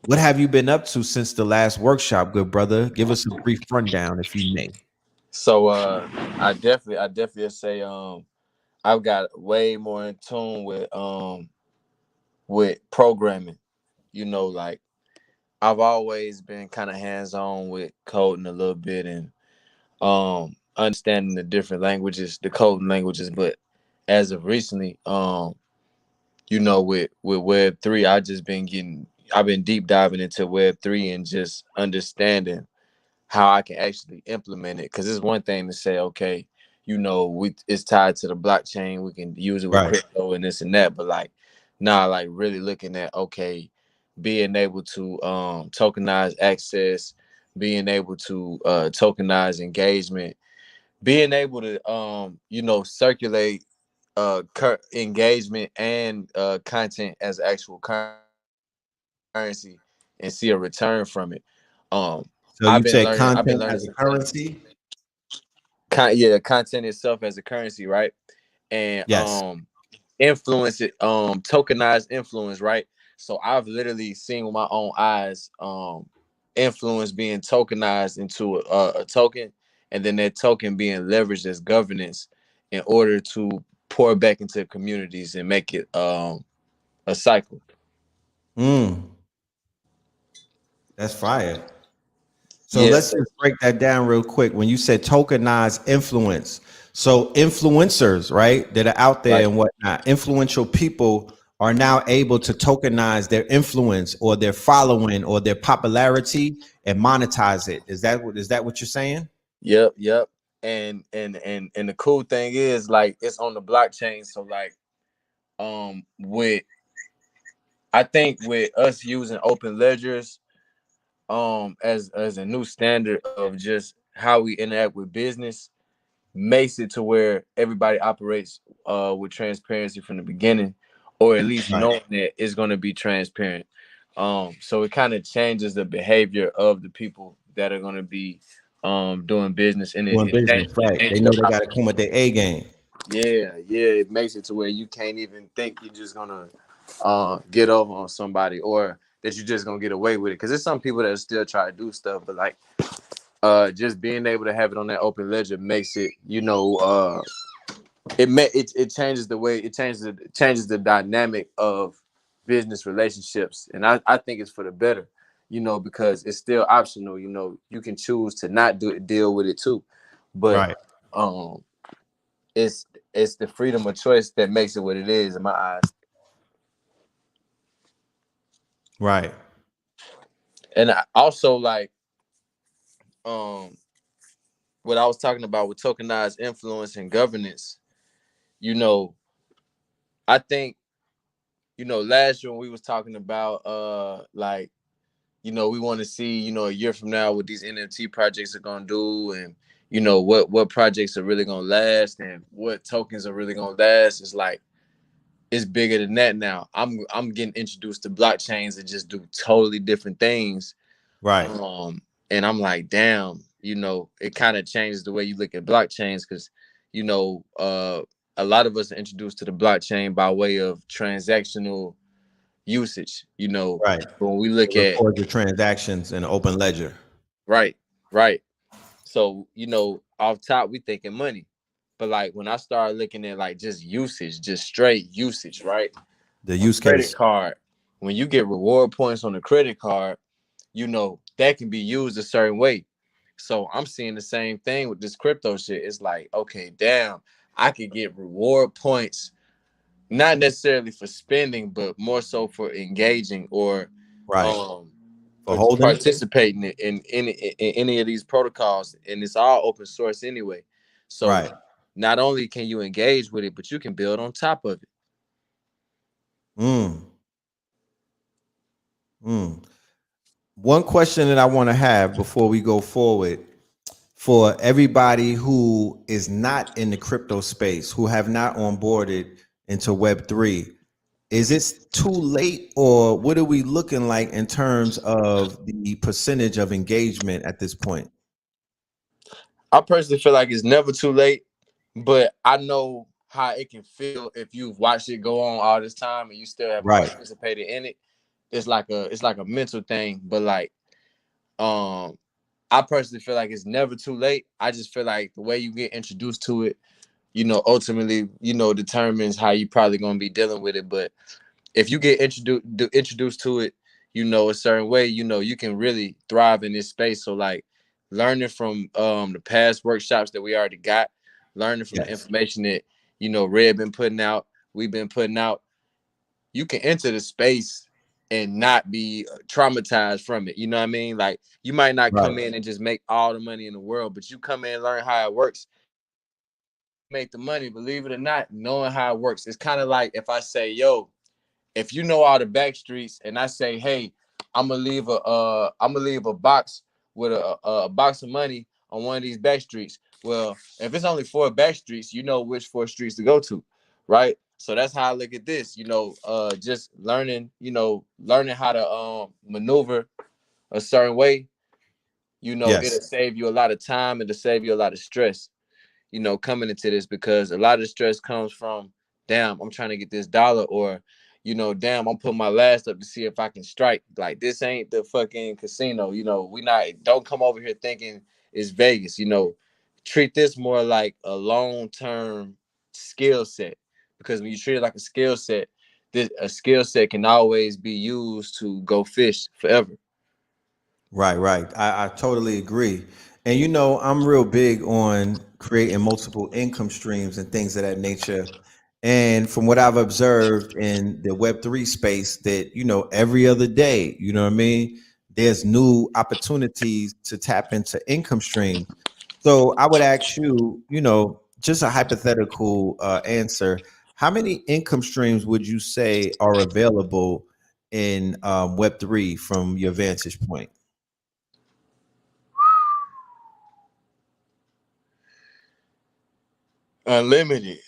What have you been up to since the last workshop, good brother? Give us a brief rundown if you may. So I definitely say I've got way more in tune with programming. You know, like I've always been kind of hands-on with coding a little bit and understanding the different languages, the coding languages, but as of recently, you know, with Web3, I've been deep diving into Web3 and just understanding how I can actually implement it. Because it's one thing to say, okay, you know, it's tied to the blockchain, we can use it with crypto and this and that, but like, like really looking at, okay, being able to tokenize access, being able to tokenize engagement, being able to you know, circulate engagement and content as actual currency and see a return from it. So you said content as a currency? Content itself as a currency, right? And Yes. influence it, tokenized influence, right? So I've literally seen with my own eyes influence being tokenized into a token, and then that token being leveraged as governance in order to pour back into communities and make it a cycle. That's fire. So Yes. let's just break that down real quick. When you said tokenized influence, so influencers, right, that are out there and whatnot, influential people are now able to tokenize their influence or their following or their popularity and monetize it. Is that what you're saying? Yep. and the cool thing is like it's on the blockchain. So like with I think with us using open ledgers as a new standard of just how we interact with business makes it to where everybody operates with transparency from the beginning, or at least Right. knowing that it's going to be transparent. So it kind of changes the behavior of the people that are going to be doing business, and Doing it business, changes the right? They nature know of they got to come with their A game. yeah, it makes it to where you can't even think you're just gonna get over on somebody, or that you're just gonna get away with it. Because there's some people that still try to do stuff, but like just being able to have it on that open ledger makes it, it changes the way it changes the dynamic of business relationships, and I think it's for the better, because it's still optional. You can choose to not deal with it too, but Right. um it's it's the freedom of choice that makes it what it is in my eyes. Right. And I also like um what I was talking about with tokenized influence and governance. You know, I think last year when we was talking about like we want to see a year from now what these NFT projects are gonna do, and what projects are really gonna last and what tokens are really gonna last. It's like it's bigger than that now. I'm getting introduced to blockchains that just do totally different things. Right. And I'm like, damn, it kind of changes the way you look at blockchains, because a lot of us are introduced to the blockchain by way of transactional usage. Right. When we look at Record your transactions in an open ledger. right, right. So off top we thinking money, but like when I started looking at like just usage, just straight usage, right? The use Credit case. card, when you get reward points on the credit card, that can be used a certain way. So I'm seeing the same thing with this crypto shit. It's like, okay, damn, I could get reward points, not necessarily for spending, but more so for engaging or Right. For or holding. participating in any of these protocols. And it's all open source anyway. So Right. not only can you engage with it, but you can build on top of it. Mm. Mm. One question that I want to have before we go forward, for everybody who is not in the crypto space, who have not onboarded into Web3, is it too late, or what are we looking like in terms of the percentage of engagement at this point? I personally feel like it's never too late, but I know how it can feel if you've watched it go on all this time and you still haven't Right. participated in it. It's like a mental thing, but like I personally feel like it's never too late. I just feel like the way you get introduced to it, ultimately, determines how you probably gonna be dealing with it. But if you get introduced to it, a certain way, you can really thrive in this space. So like learning from the past workshops that we already got, learning from the Yes. information that Red been putting out, we've been putting out, you can enter the space and not be traumatized from it. You know what I mean? Like you might not come Right. in and just make all the money in the world, but you come in and learn how it works, make the money, believe it or not, knowing how it works. It's kind of like if I say, yo, if you know all the back streets and I say, hey, I'm gonna leave a box with a box of money on one of these back streets. Well, if it's only 4 back streets, you know which 4 streets to go to, right? So that's how I look at this, just learning how to maneuver a certain way, Yes. it'll save you a lot of time, it'll save you a lot of stress, coming into this, because a lot of stress comes from, damn, I'm trying to get this dollar, or, damn, I'm putting my last up to see if I can strike. Like this ain't the fucking casino, don't come over here thinking it's Vegas, treat this more like a long-term skill set, because when you treat it like a skill set, a skill set can always be used to go fish forever. Right, right. I totally agree. And I'm real big on creating multiple income streams and things of that nature. And from what I've observed in the Web3 space, that, every other day, you know what I mean? There's new opportunities to tap into income streams. So I would ask you, just a hypothetical answer. How many income streams would you say are available in Web3 from your vantage point? Unlimited.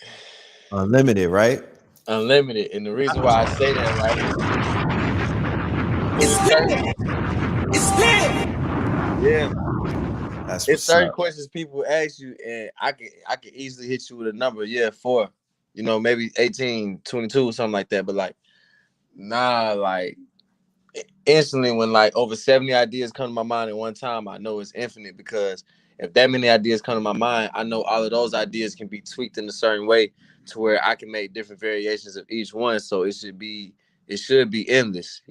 Unlimited, right? Unlimited. And the reason why I say that, right, is yeah, That's it's what's certain up. questions people ask you, and I can easily hit you with a number. Yeah, four. Maybe 18, 22, something like that. But like, nah, like instantly when like over 70 ideas come to my mind at one time, I know it's infinite because if that many ideas come to my mind, I know all of those ideas can be tweaked in a certain way to where I can make different variations of each one. So it should be endless.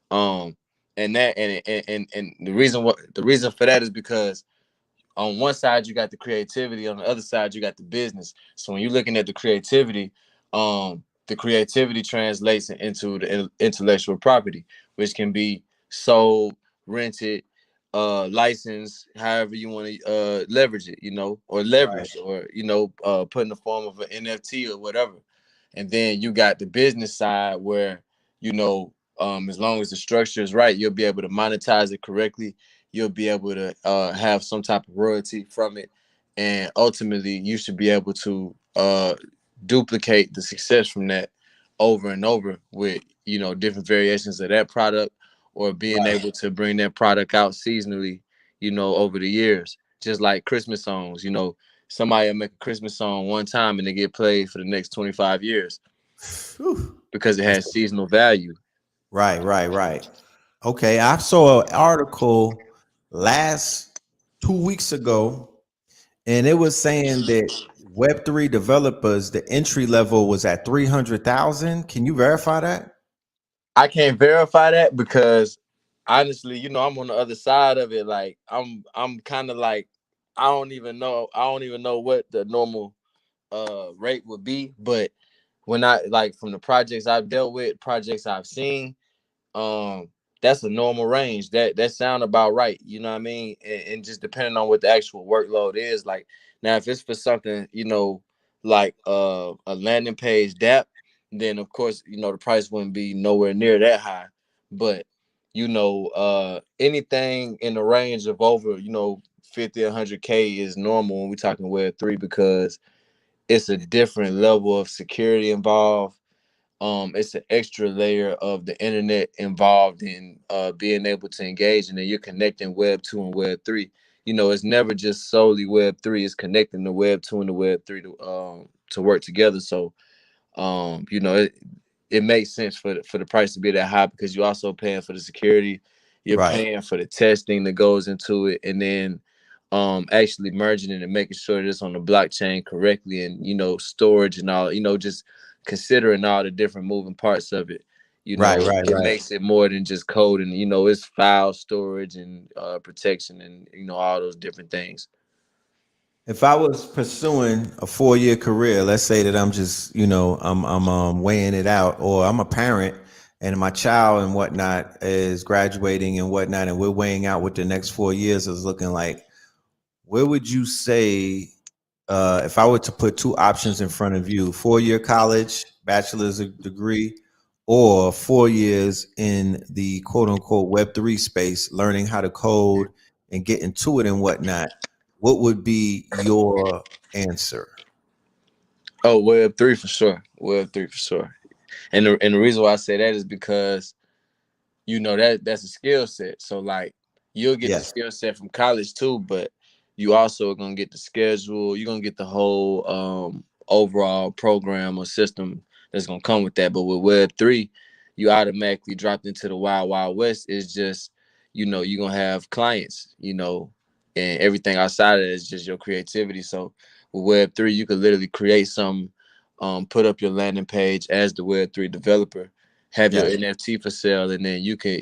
Um and that and the reason for that is because on one side you got the creativity, on the other side you got the business. So when you're looking at the creativity translates into the intellectual property, which can be sold, rented, licensed, however you want to leverage it, or Right. leverage, or put in the form of an NFT or whatever. And then you got the business side where you know as long as the structure is right, you'll be able to monetize it correctly. You'll be able to have some type of royalty from it, and ultimately you should be able to duplicate the success from that over and over with different variations of that product, or being Right. able to bring that product out seasonally over the years, just like Christmas songs. Somebody will make a Christmas song one time and they get played for the next 25 years Whew. because it That's has seasonal value. right, right, right. Okay, I saw an article last 2 weeks ago, and it was saying that Web3 developers, the entry level was at 300,000. Can you verify that? I can't verify that because honestly, I'm on the other side of it. Like I'm kind of like I don't even know what the normal rate would be, but when I like from the projects I've dealt with, projects I've seen, um that's a normal range. That sound about right, you know what I mean? And just depending on what the actual workload is. Like now if it's for something like a landing page dap, then of course the price wouldn't be nowhere near that high. But anything in the range of over 50 100K is normal when we're talking Web3, because it's a different level of security involved. It's an extra layer of the internet involved in being able to engage, and then you're connecting Web 2 and Web 3. It's never just solely Web 3. It's connecting the Web 2 and the Web 3 to work together. So it makes sense for the price to be that high, because you're also paying for the security, you're Right. paying for the testing that goes into it, and then actually merging it and making sure that it's on the blockchain correctly, and storage and all, just considering all the different moving parts of it. Right, right, It right. makes it more than just code, and it's file storage and protection, and all those different things. If I was pursuing a 4 year career, let's say that I'm just, I'm weighing it out, or I'm a parent and my child and whatnot is graduating and whatnot, and we're weighing out what the next 4 years is looking like. Where would you say, if I were to put two options in front of you, 4 year college, bachelor's degree, or 4 years in the quote unquote Web3 space, learning how to code and get into it and whatnot, what would be your answer? Oh, Web 3 for sure. Web 3 for sure. And the reason why I say that is because that's a skill set. So like you'll get the Yes. skill set from college too, but you also are gonna get the schedule, you're gonna get the whole overall program or system that's gonna come with that. But with Web 3, you automatically dropped into the wild wild west. Is just you're gonna have clients, and everything outside of it is just your creativity. So with Web 3 you could literally create some, put up your landing page as the Web 3 developer, have your Yes. NFT for sale, and then you can,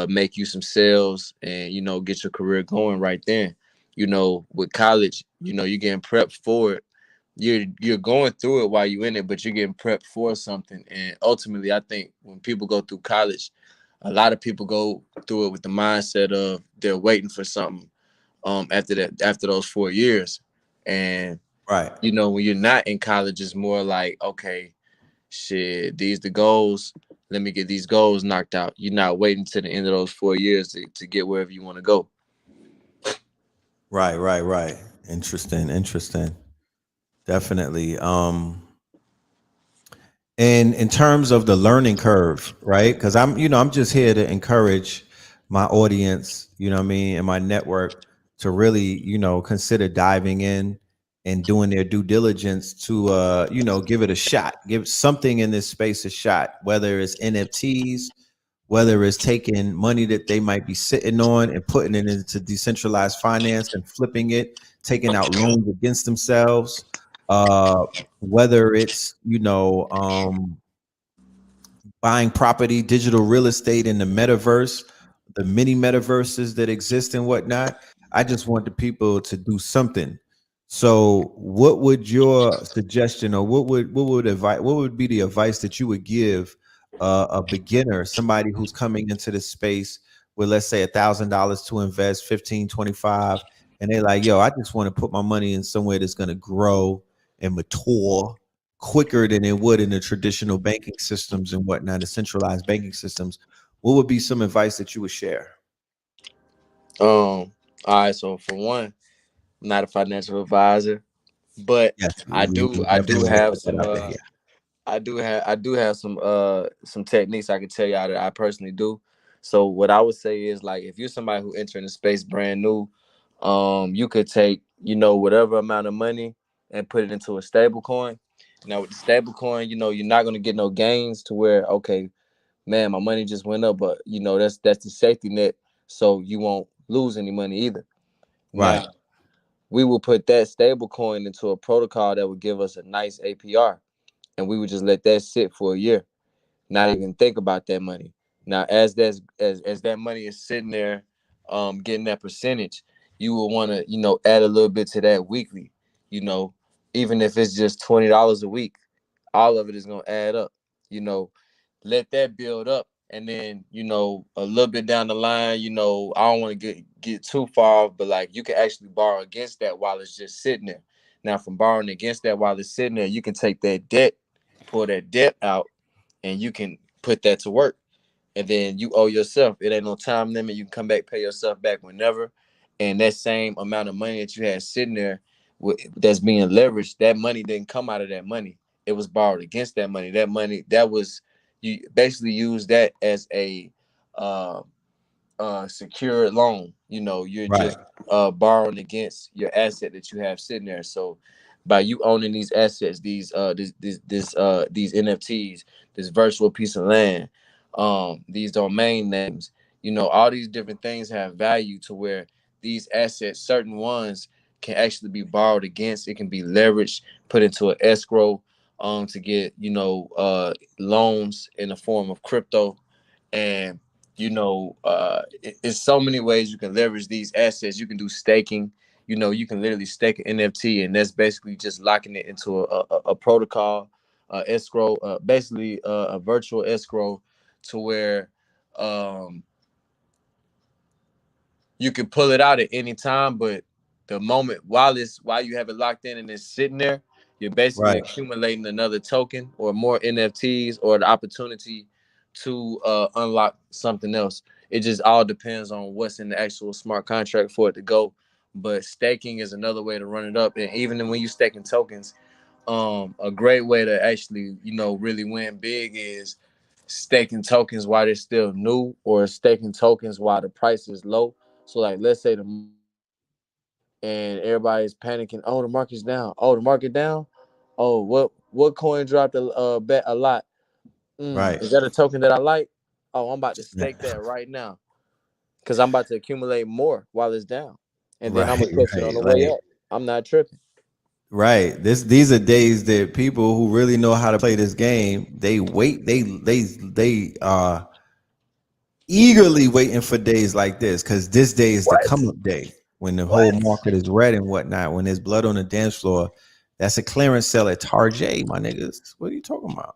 make you some sales and, get your career going right then. With college, you're getting prepped for it. You're going through it while you're in it, but you're getting prepped for something. And ultimately, I think when people go through college, a lot of people go through it with the mindset of they're waiting for something after those 4 years. And Right. you know, when you're not in college, it's more like, okay, shit, these the goals. Let me get these goals knocked out. You're not waiting to the end of those 4 years to get wherever you want to go. Right, right, right. Interesting, interesting. Definitely. And in terms of the learning curve, right? Because I'm just here to encourage my audience, you know what I mean, and my network to really, consider diving in and doing their due diligence to give it a shot, give something in this space a shot, whether it's NFTs, whether it's taking money that they might be sitting on and putting it into decentralized finance and flipping it, taking out loans against themselves, whether it's buying property, digital real estate in the metaverse, the mini metaverses that exist and whatnot. I just want the people to do something. So, what would your suggestion, or what would be the advice that you would give a beginner, somebody who's coming into this space with, let's say, $1,000 to invest, 15, 25, and they're like, yo, I just want to put my money in somewhere that's going to grow and mature quicker than it would in the traditional banking systems and whatnot, the centralized banking systems. What would be some advice that you would share? All right. So for one, I'm not a financial advisor, but Yes, I we do I do definitely want to have put that some out there. Yeah. I do have some techniques I can tell y'all that I personally do. So what I would say is, like, if you're somebody who entering the space brand new, you could take, whatever amount of money and put it into a stable coin. Now with the stable coin, you're not gonna get no gains to where, okay, man, my money just went up, but that's the safety net, so you won't lose any money either. Right. Now we will put that stable coin into a protocol that would give us a nice APR, and we would just let that sit for a year, not even think about that money. Now, as that money is sitting there, getting that percentage, you will want to, add a little bit to that weekly. You know, even if it's just $20 a week, all of it is gonna add up. You know, let that build up, and then a little bit down the line, I don't want to get too far off, but like you can actually borrow against that while it's just sitting there. Now, from borrowing against that while it's sitting there, you can take that debt, pull that debt out, and you can put that to work. And then you owe yourself. It ain't no time limit. You can come back, pay yourself back whenever. And that same amount of money that you had sitting there that's being leveraged, that money didn't come out of that money. It was borrowed against that money. That money, that was, you basically use that as a uh, secured loan. You're Right. just borrowing against your asset that you have sitting there. So by you owning these assets, these NFTs, this virtual piece of land, these domain names, all these different things have value to where these assets, certain ones, can actually be borrowed against. It can be leveraged, put into an escrow, to get loans in the form of crypto. And it's so many ways you can leverage these assets. You can do staking. You can literally stake an NFT, and that's basically just locking it into a protocol, escrow, basically a virtual escrow, to where um, you can pull it out at any time. But the moment, while you have it locked in and it's sitting there, you're basically Right. accumulating another token or more NFTs, or the opportunity to unlock something else. It just all depends on what's in the actual smart contract for it to go. But staking is another way to run it up. And even when you staking tokens, a great way to actually, really win big is staking tokens while they're still new, or staking tokens while the price is low. So like, let's say and everybody's panicking. Oh, the market's down. Oh, the market down. Oh, what coin dropped a bet a lot? Right. Is that a token that I like? Oh, I'm about to Yeah. stake that right now, because I'm about to accumulate more while it's down, and then I'm Right. gonna catch it on Right. the way Like, up. I'm not tripping. right. These are days that people who really know how to play this game, they wait. They are eagerly waiting for days like this, because this day is the What? come up day when the whole What? market is red and whatnot. When there's blood on the dance floor, that's a clearance sale at Tarjay, my niggas. What are you talking about?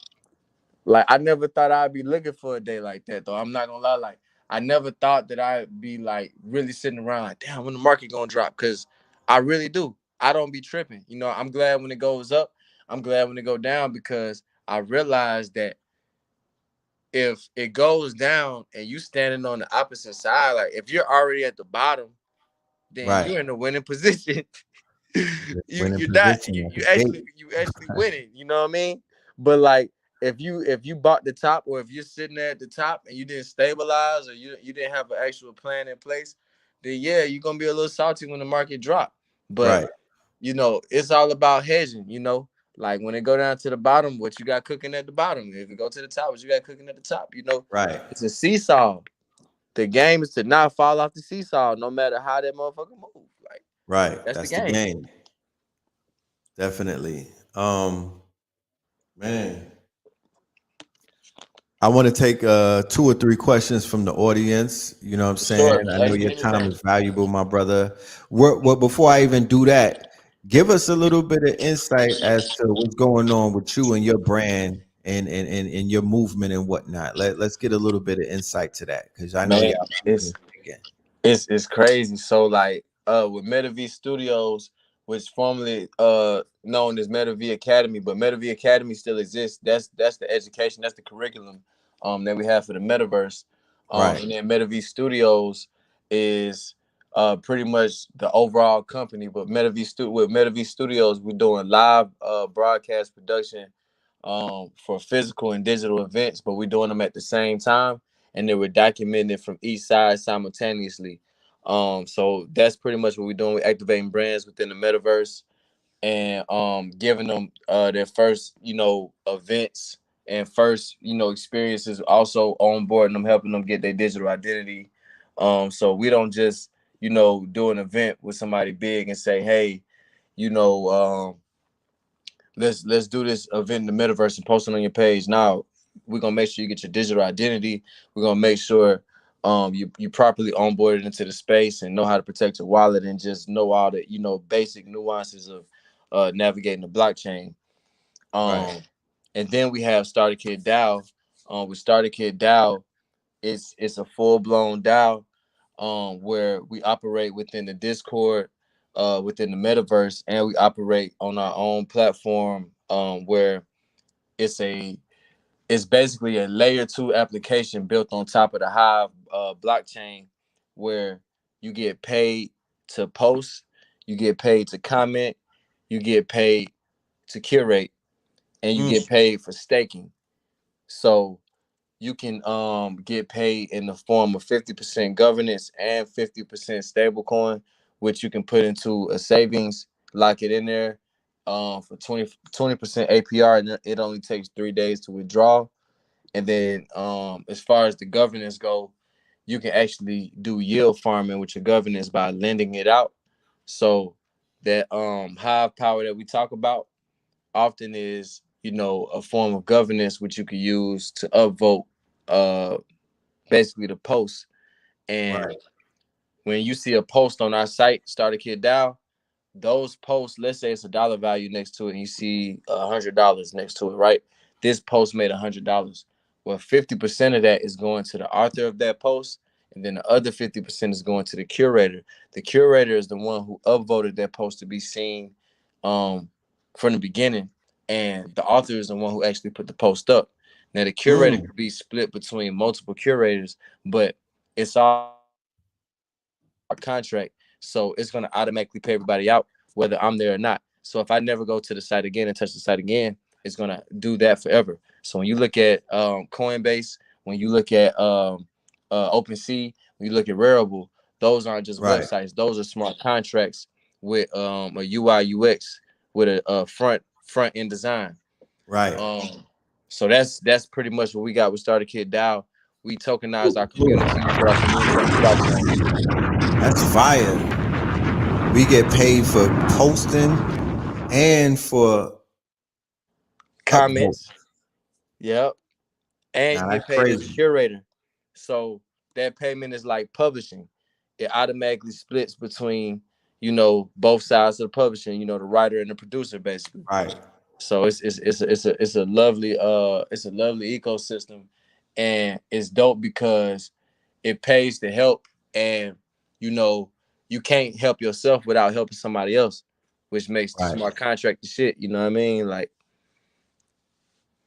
Like, I never thought I'd be looking for a day like that, though. I'm not gonna lie. Like, I never thought that I'd be like really sitting around like, damn, when the market gonna drop? Because I really do. I don't be tripping. You know, I'm glad when it goes up. I'm glad when it go down because I realize that if it goes down and you standing on the opposite side, like if you're already at the bottom, then Right. you're in a winning position. Winning You're not position at you the actually gate. winning. You know what I mean? But like if you bought the top, or if you're sitting there at the top and you didn't stabilize, or you didn't have an actual plan in place, then yeah, you're gonna be a little salty when the market drop. But Right. you know, it's all about hedging. You know, like when it go down to the bottom, what you got cooking at the bottom. If it go to the top, what you got cooking at the top. You know, Right. it's a seesaw. The game is to not fall off the seesaw, no matter how that motherfucker move. Like Right. that's the That's the game. game. Definitely. Man, I want to take 2 or 3 questions from the audience. You know what I'm saying? Sure, I know ask me your time anything. is valuable, my brother. Well, before I even do that, give us a little bit of insight as to what's going on with you and your brand and your movement and whatnot. Let's get a little bit of insight to that because I know Man, y'all it's moving again. it's crazy. So like with MetaV Studios, which formerly known as MetaV Academy, but MetaV Academy still exists. That's the education, that's the curriculum that we have for the metaverse. Right. And then MetaV Studios is pretty much the overall company. But with MetaV Studios, we're doing live broadcast production for physical and digital events, but we're doing them at the same time, and they were documented from each side simultaneously. So that's pretty much what we're doing. We're activating brands within the metaverse and giving them their first, events and first, experiences. Also on board and them, helping them get their digital identity. So we don't just, do an event with somebody big and say, hey, you know, let's do this event in the metaverse and post it on your page. Now we're gonna make sure you get your digital identity. We're gonna make sure you properly onboarded into the space and know how to protect your wallet and just know all the basic nuances of navigating the blockchain. Right. Um, and then we have Starter Kid DAO. With Starter Kid DAO, it's a full blown DAO where we operate within the Discord, within the metaverse, and we operate on our own platform where it's a it's basically a layer 2 application built on top of the Hive blockchain, where you get paid to post, you get paid to comment, you get paid to curate, and you Mm, get paid for staking. So you can get paid in the form of 50% governance and 50% stablecoin, which you can put into a savings, lock it in there for 20% APR, and it only takes 3 days to withdraw. And then as far as the governance go, you can actually do yield farming with your governance by lending it out. So that hive power that we talk about often is, a form of governance which you could use to upvote uh basically the post. And right. when you see a post on our site, Starter Kid DAO, those posts, let's say it's a dollar value next to it, and you see $100 next to it, right? This post made $100. Well, 50% of that is going to the author of that post, and then the other 50% is going to the curator. The curator is the one who upvoted that post to be seen um, from the beginning, and the author is the one who actually put the post up. Now, the curator Mm, could be split between multiple curators, but it's all contract. So it's going to automatically pay everybody out, whether I'm there or not. So if I never go to the site again and touch the site again, it's going to do that forever. So when you look at Coinbase, when you look at OpenSea, when you look at Rarible, those aren't just right. websites. Those are smart contracts with a UI UX with a front end design. Right. Um, so that's pretty much what we got with Starter Kid DAO. We tokenized our Cool. community, put our community on the blockchain. That's fire. We get paid for posting and for upvote. Comments, yep, and you Now get that's paid as a crazy. curator. So that payment is like publishing. It automatically splits between, both sides of the publishing, the writer and the producer, basically. Right. So it's a lovely ecosystem, and it's dope because it pays to help, and you know you can't help yourself without helping somebody else, which makes the Right. smart contract the shit. You know what I mean? Like,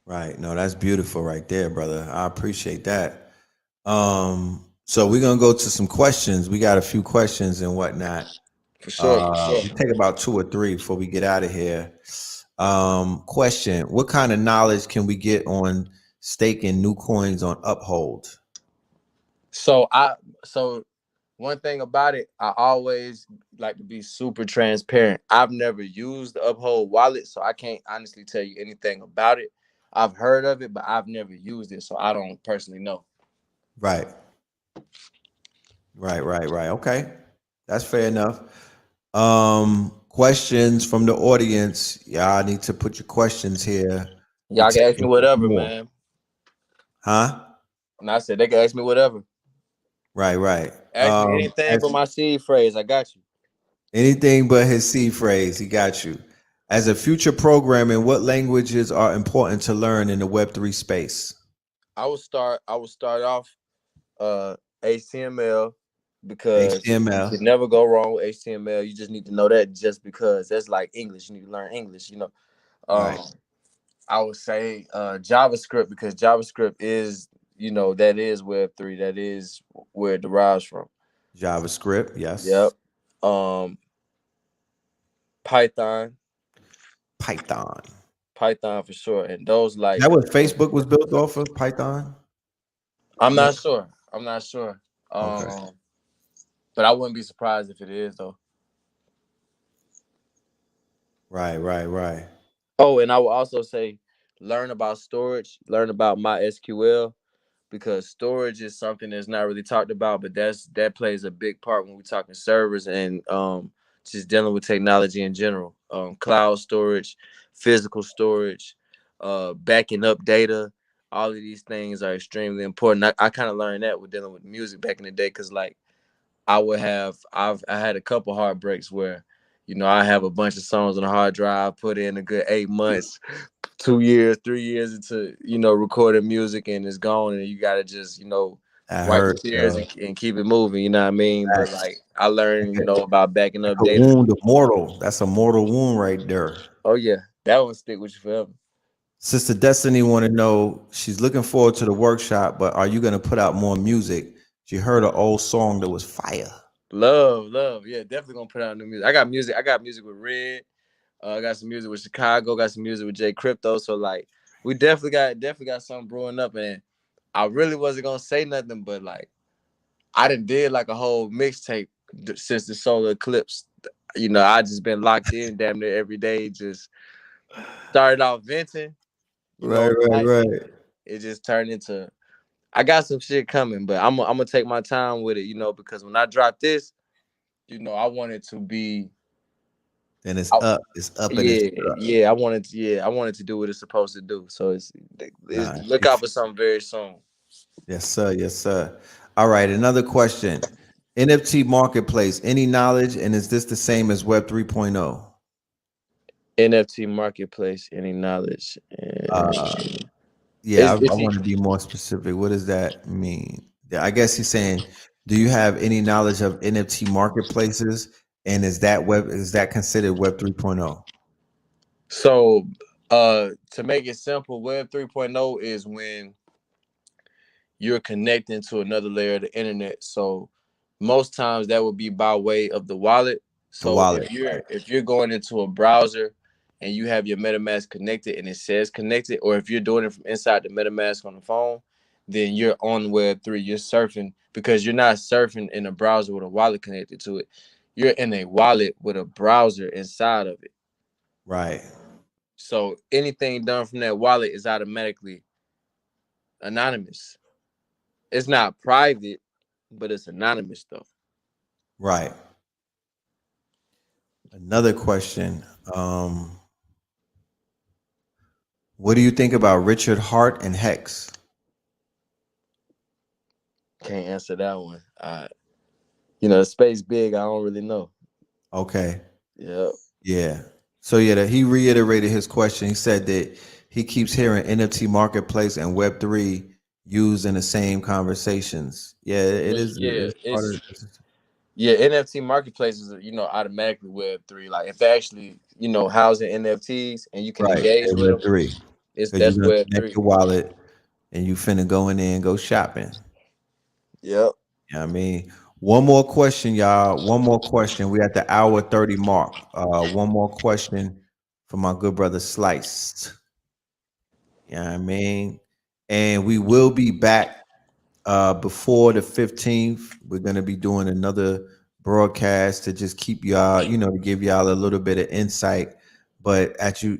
Right. No, that's beautiful right there, brother. I appreciate that. So we're gonna go to some questions. We got a few questions and whatnot. for sure, for sure. We take about 2 or 3 before we get out of here. Question: what kind of knowledge can we get on staking new coins on Uphold? So one thing about it, I always like to be super transparent. I've never used the Uphold wallet, so I can't honestly tell you anything about it. I've heard of it, but I've never used it, so I don't personally know. Right. Right. Okay. That's fair enough. Questions from the audience. Y'all need to put your questions here. Y'all can ask me whatever, More. man. Huh? And I said they can ask me whatever. Right. Ask me anything but my seed phrase. I got you. Anything but his C phrase. He got you. As a future programmer, what languages are important to learn in the Web3 space? I would start off HTML, because you HTML. can never go wrong with HTML. You just need to know that, just because that's like English. You need to learn English, you know. Right. I would say JavaScript, because JavaScript is, that is Web3. That is where it derives from. JavaScript. Yes. Yep. Python. Python for sure. And those, like, That what Facebook was built off of? Python? I'm not sure. Okay. But I wouldn't be surprised if it is, though. Right. Oh, and I will also say, learn about storage, learn about MySQL, because storage is something that's not really talked about, but that plays a big part when we're talking servers and just dealing with technology in general. Cloud storage, physical storage, backing up data. All of these things are extremely important. I kind of learned that with dealing with music back in the day, because like I had a couple heartbreaks where, I have a bunch of songs on a hard drive, put in a good 8 months, 2 years, 3 years into, recording music, and it's gone, and you gotta just, wipe the tears and keep it moving, you know what I mean? But like, I learned, about backing up A data. wound of mortal. That's a mortal wound right there. Oh yeah, that one stick with you forever. Sister Destiny want to know, she's looking forward to the workshop, but are you going to put out more music? She heard an old song that was fire. Love. Yeah, definitely gonna put out new music. I got music with Red. I got some music with Chicago, got some music with J Crypto. So like, we definitely got something brewing up, and I really wasn't gonna say nothing, but like, I did like a whole mixtape since the solar eclipse. I just been locked in damn near every day. Just started off venting, Right. it just turned into, I got some shit coming, but I'm gonna take my time with it, because when I drop this, I want it to be. And it's up. It's up and it's up. Yeah. I wanted to do what it's supposed to do. So it's look out for something very soon. Yes, sir. All right, another question. NFT marketplace, any knowledge, and is this the same as Web 3.0? NFT marketplace, any knowledge? Yeah, I want to be more specific. What does that mean? I guess he's saying, do you have any knowledge of NFT marketplaces? And is that considered Web 3.0? So to make it simple, Web 3.0 is when you're connecting to another layer of the internet. So most times that would be by way of the wallet. So wallet, if you're going into a browser and you have your MetaMask connected and it says connected, or if you're doing it from inside the MetaMask on the phone, then you're on Web3. You're surfing, because you're not surfing in a browser with a wallet connected to it. You're in a wallet with a browser inside of it. Right. So anything done from that wallet is automatically anonymous. It's not private, but it's anonymous though. Right. Another question. What do you think about Richard Hart and Hex? Can't answer that one. The space big. I don't really know. Okay. Yep. Yeah. So yeah, he reiterated his question. He said that he keeps hearing NFT marketplace and Web3 used in the same conversations. Yeah, it is. Yeah, It's part of. yeah, NFT marketplaces are, automatically Web3. Like if they actually, housing NFTs and you can Right. engage They with them, Web3 because you're that's gonna connect Web3. your wallet and you finna go in there and go shopping. Yep. I mean, one more question, y'all. One more question. We at the hour 30 mark. One more question for my good brother Sliced. I mean? And we will be back before the 15th. We're gonna be doing another broadcast to just keep y'all, to give y'all a little bit of insight. But as you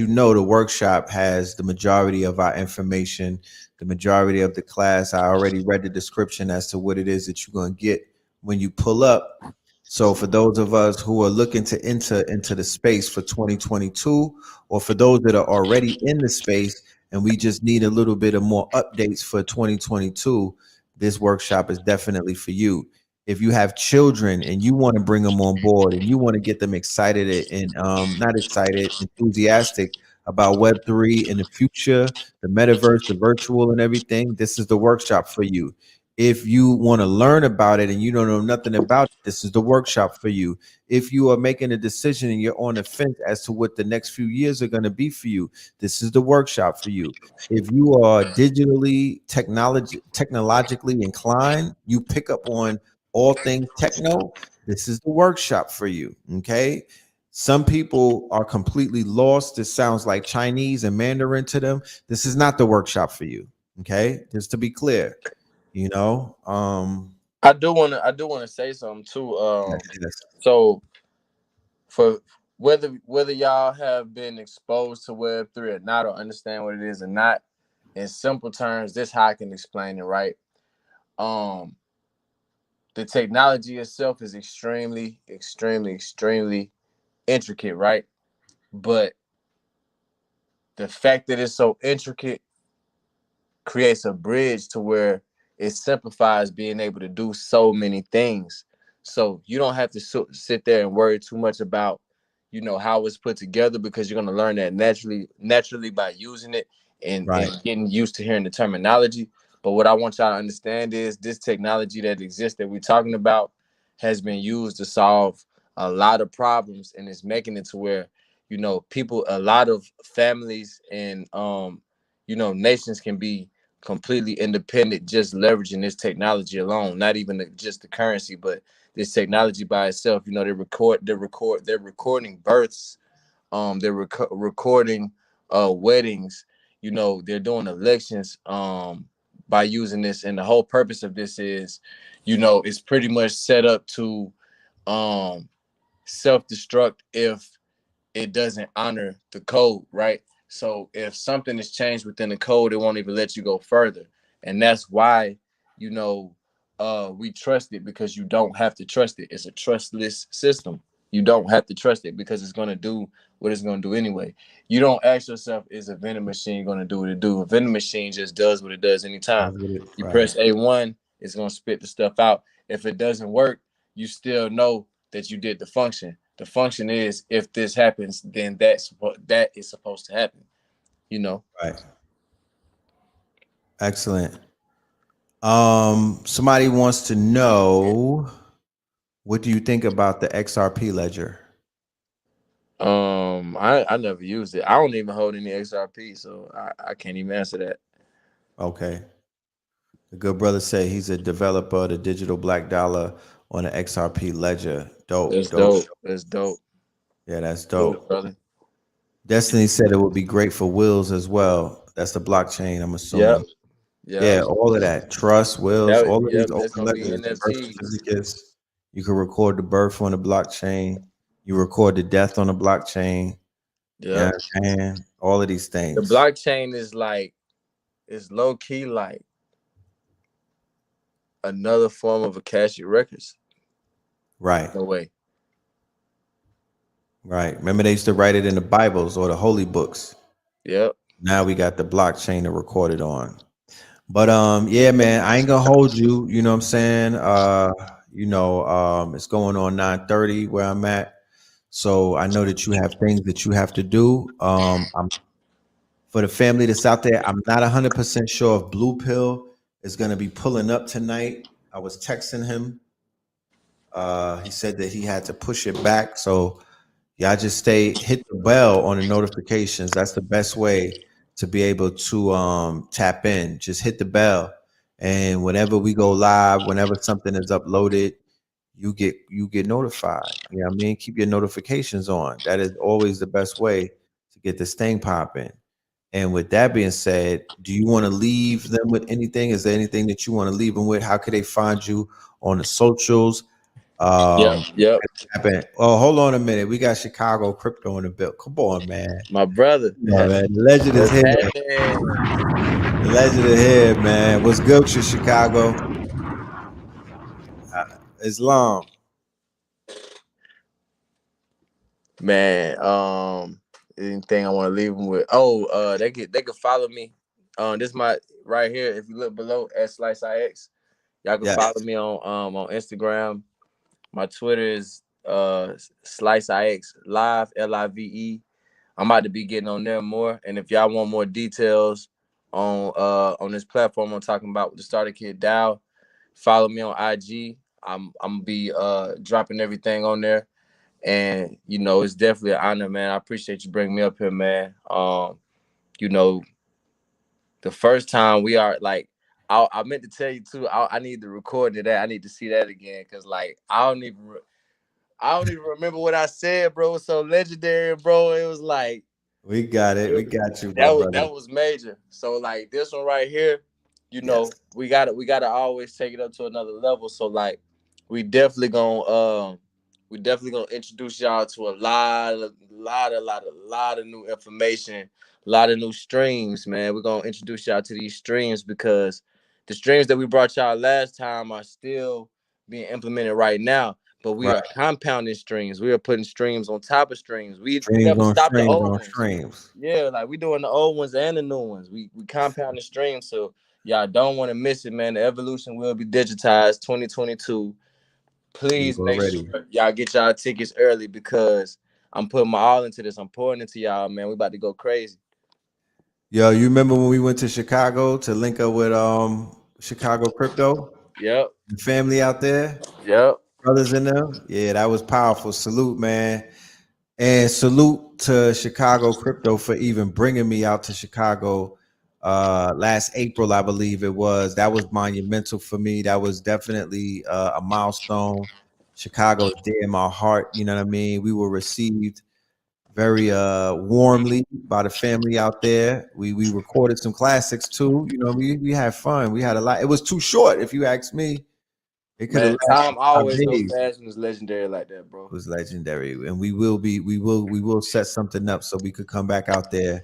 know, the workshop has the majority of our information, the majority of the class. I already read the description as to what it is that you're gonna get when you pull up. So for those of us who are looking to enter into the space for 2022, or for those that are already in the space and we just need a little bit of more updates for 2022, this workshop is definitely for you. If you have children and you want to bring them on board and you want to get them excited and not excited, enthusiastic about Web3 in the future, the metaverse, the virtual and everything, this is the workshop for you. If you want to learn about it and you don't know nothing about it, this is the workshop for you. If you are making a decision and you're on the fence as to what the next few years are going to be for you, this is the workshop for you. If you are digitally technologically inclined, you pick up on all things techno, this is the workshop for you. Okay. Some people are completely lost. This sounds like Chinese and Mandarin to them. This is not the workshop for you. Okay. Just to be clear, you know. I do wanna say something too. Yes. So for whether y'all have been exposed to Web3 or not, or understand what it is or not, in simple terms, this how I can explain it, right? Um, the technology itself is extremely, extremely, extremely intricate, right? But the fact that it's so intricate creates a bridge to where it simplifies being able to do so many things. So you don't have to sit there and worry too much about, how it's put together, because you're going to learn that naturally by using it and Right. getting used to hearing the terminology. But what I want y'all to understand is this technology that exists that we're talking about has been used to solve a lot of problems, and it's making it to where, people, a lot of families and nations can be completely independent, just leveraging this technology alone. Not even just the currency, but this technology by itself. They're recording births, they're recording weddings. They're doing elections by using this, and the whole purpose of this is, it's pretty much set up to um self-destruct if it doesn't honor the code, right? So if something is changed within the code, it won't even let you go further. And that's why, you know, we trust it, because you don't have to trust it. It's a trustless system. You don't have to trust it because it's going to do what it's going to do anyway. You don't ask yourself, is a vending machine going to do what it do? A vending machine just does what it does anytime. That's what it, You right. press A1, it's going to spit the stuff out. If it doesn't work, you still know that you did the function. The function is, if this happens, then that is supposed to happen. You know. Right. Excellent. Somebody wants to know, what do you think about the XRP ledger? I never used it. I don't even hold any XRP, so I can't even answer that. Okay. The good brother said he's a developer of the digital black dollar on the XRP ledger. That's Dope, dope. dope. That's dope. Yeah, that's Good, dope. brother. Destiny said it would be great for wills as well. That's the blockchain, I'm Yep. assuming. Yep. Yeah, all of that. Trust, wills, all of these Yep. That's open gonna be ledgers, birth NFTs. certificates. You can record the birth on the blockchain. You record the death on the blockchain. Yeah, Yep. and all of these The things. blockchain is low key like another form of Akashic records. Right, No way. right. Remember they used to write it in the Bibles or the holy books. Yep. Now we got the blockchain to record it on. But yeah, man, I ain't gonna hold you. You know what I'm saying? It's going on 9:30 where I'm at. So I know that you have things that you have to do. I'm For the family that's out there, I'm not 100% sure if Blue Pill is going to be pulling up tonight. I was texting him. He said that he had to push it back. So y'all just hit the bell on the notifications. That's the best way to be able to tap in. Just hit the bell. And whenever we go live, whenever something is uploaded, you get notified. You know what I mean? Keep your notifications on. That is always the best way to get this thing popping. And with that being said, do you want to leave them with anything? Is there anything that you want to leave them with? How could they find you on the socials? Yep. Oh, hold on a minute. We got Chicago Crypto in the bill. Come on, man. My brother. Come on, man. The legend is What's here. happening? The legend is here, man. What's good with you, Chicago? Islam. Man, anything I want to leave them with? Oh, they could follow me. This my right here. If you look below at SliceIX, y'all can follow me on Instagram. My Twitter is SliceIX Live LIVE. I'm about to be getting on there more. And if y'all want more details on this platform I'm talking about with the Starter Kit DAO, follow me on IG. I'm gonna be dropping everything on there. And it's definitely an honor, man. I appreciate you bringing me up here, man. The first time we are like, I meant to tell you too. I need to record that. I need to see that again because like I don't even remember what I said, bro. It was so legendary, bro. It was like we got it. We got you, bro. That was major. So like this one right here, Yes. we gotta always take it up to another level. So like we definitely gonna introduce y'all to a lot of new information, a lot of new streams, man. We're gonna introduce y'all to these streams because the streams that we brought y'all last time are still being implemented right now. But we are compounding streams. We are putting streams on top of streams. We never stopped the old ones. Streams. Yeah, like we doing the old ones and the new ones. We compounding streams, so y'all don't want to miss it, man. The evolution will be digitized 2022. Please make sure y'all get y'all tickets early because I'm putting my all into this. I'm pouring into y'all, man. We about to go crazy. Yo, you remember when we went to Chicago to link up with Chicago Crypto? Yep. The family out there? Yep. Brothers in them? Yeah, that was powerful. Salute, man. And salute to Chicago Crypto for even bringing me out to Chicago last April, I believe it was. That was monumental for me. That was definitely a milestone. Chicago is dear in my heart. You know what I mean? We were received very warmly by the family out there. We recorded some classics too. You know, we had fun. We had a lot. It was too short, if you ask me. It could have time always goes fast when it's legendary like that, bro. It was legendary, and we will set something up so we could come back out there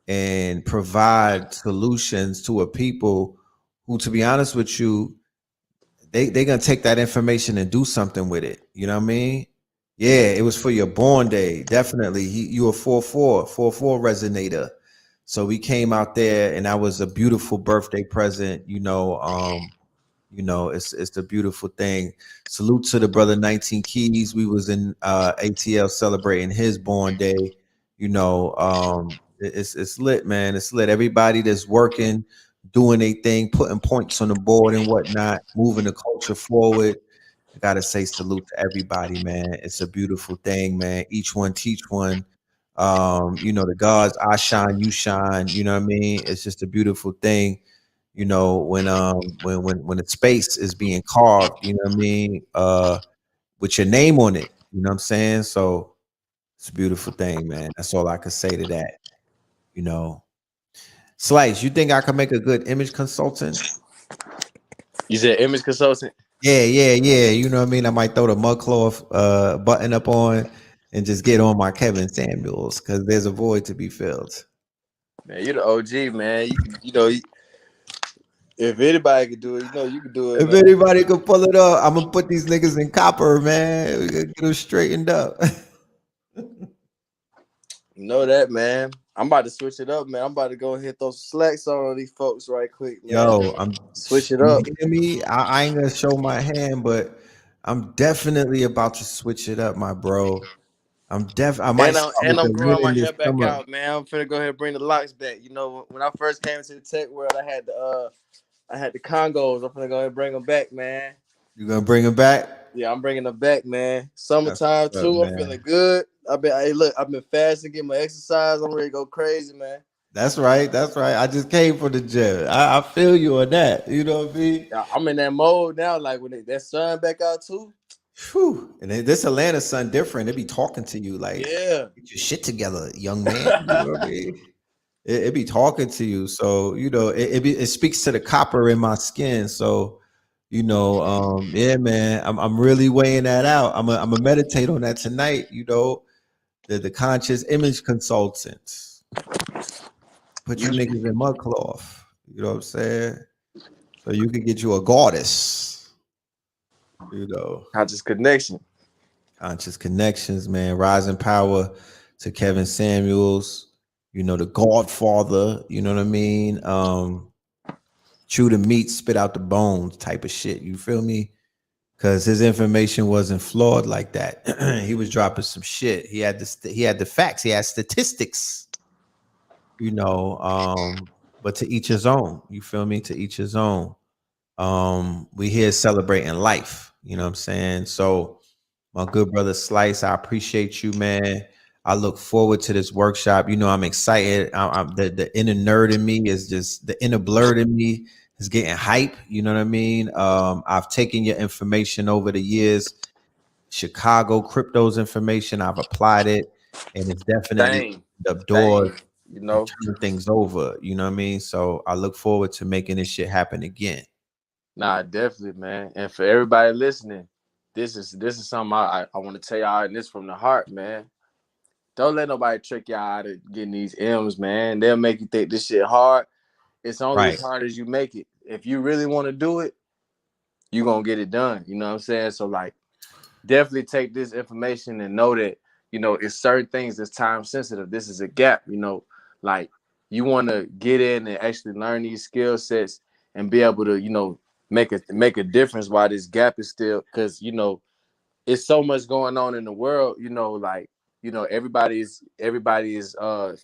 and provide solutions to a people who, to be honest with you, they're gonna take that information and do something with it. You know what I mean? Yeah, it was for your born day. Definitely. You a 4-4 resonator. So we came out there and that was a beautiful birthday present, it's the beautiful thing. Salute to the brother 19 Keys. We was in ATL celebrating his born day. It's lit, man. It's lit. Everybody that's working, doing a thing, putting points on the board and whatnot, moving the culture forward. I gotta say salute to everybody, man. It's a beautiful thing, man. Each one teach one. The gods, I shine, you shine. You know what I mean? It's just a beautiful thing. When the space is being carved, you know what I mean, with your name on it, you know what I'm saying? So it's a beautiful thing, man. That's all I could say to that. Slice, you think I could make a good image consultant? You said image consultant? Yeah. You know what I mean? I might throw the mud cloth button up on and just get on my Kevin Samuels because there's a void to be filled. Man, you're the OG, man. If anybody could do it, you can do it. If anybody could pull it up, I'm gonna put these niggas in copper, man. We gotta get them straightened up. You know that, man. I'm about to switch it up, man. I'm about to go hit those slacks on these folks right quick, man. Yo, I'm switch it up. You hear me? I ain't gonna show my hand, but I'm definitely about to switch it up, my bro. I might start And with I'm the growing my winning this hair back summer. out, man. I'm finna go ahead and bring the locks back. You know, when I first came into the tech world, I had the Congos. I'm finna go ahead and bring them back, man. You gonna bring him back? Yeah, I'm bringing them back, man. That's Summertime what's up, too. I'm man. feeling good. I've been fasting, getting my exercise. I'm ready to go crazy, man. That's right. That's right. I just came from the gym. I feel you on that. You know what I mean? Yeah, I'm in that mode now. Like when that sun back out too. Whew. And this Atlanta sun different. They be talking to you like, Yeah. get your shit together, young man. You know what I mean? It be talking to you. So, you know, it speaks to the copper in my skin. So, you know, yeah, man, I'm really weighing that out. I'm a meditate on that tonight, you know. The conscious image consultants. Put you niggas in mud cloth. You know what I'm saying? So you can get you a goddess. You know. Conscious connection. Conscious connections, man. Rising power to Kevin Samuels, you know, the Godfather, you know what I mean? Chew the meat, spit out the bones type of shit. You feel me? Because his information wasn't flawed like that. He was dropping some shit. He had the facts, he had statistics, you know. But to each his own, you feel me? To each his own. We here celebrating life, you know what I'm saying? So my good brother Slice, I appreciate you, man. I look forward to this workshop. You know, I'm excited. The inner nerd in me is just the inner blurred in me is getting hype. You know what I mean? I've taken your information over the years, Chicago crypto's information. I've applied it, and it's definitely Same. opened up doors Same. You and know. turned things over. You know what I mean? So I look forward to making this shit happen again. Nah, definitely, man. And for everybody listening, this is something I want to tell y'all, and this from the heart, man. Don't let nobody trick y'all out of getting these M's, man. They'll make you think this shit hard. It's only Right. as hard as you make it. If you really want to do it, you're gonna get it done. You know what I'm saying? So like definitely take this information and know that, you know, it's certain things that's time sensitive. This is a gap, you know, like you want to get in and actually learn these skill sets and be able to, you know, make a difference while this gap is still, because you know it's so much going on in the world, you know, like, you know, everybody is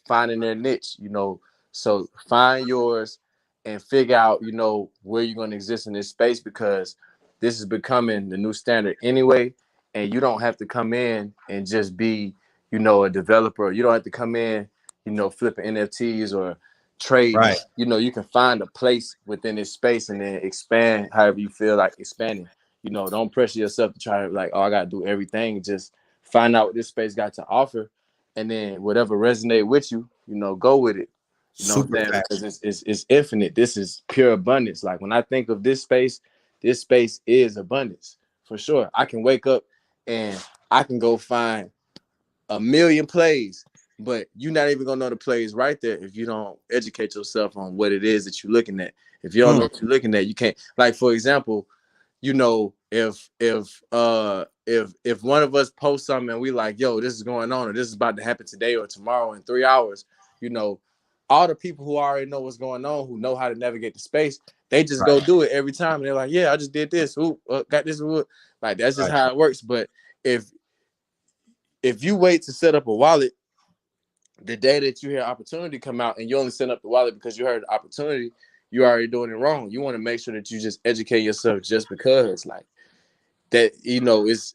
finding their niche, you know. So find yours and figure out, you know, where you're going to exist in this space, because this is becoming the new standard anyway. And you don't have to come in and just be, you know, a developer. You don't have to come in, you know, flipping NFTs or trading. Right. You know, you can find a place within this space and then expand however you feel like expanding. You know, don't pressure yourself to try to like, oh, I gotta do everything. Just find out what this space got to offer, and then whatever resonate with you, you know, go with it. You know what Super I'm saying? fast. Because it's infinite. This is pure abundance. Like when I think of this space is abundance for sure. I can wake up and I can go find a million plays, but you're not even gonna know the plays right there if you don't educate yourself on what it is that you're looking at. If you don't know what you're looking at, you can't. Like for example, you know, if one of us posts something and we like, yo, this is going on, or this is about to happen today or tomorrow in 3 hours, you know, all the people who already know what's going on, who know how to navigate the space, they just go do it every time. And they're like, yeah, I just did this. Ooh, got this. Ooh. Like that's just Right. how it works. But if you wait to set up a wallet the day that you hear opportunity come out and you only set up the wallet because you heard the opportunity, you're already doing it wrong. You want to make sure that you just educate yourself just because, like, that, you know, it's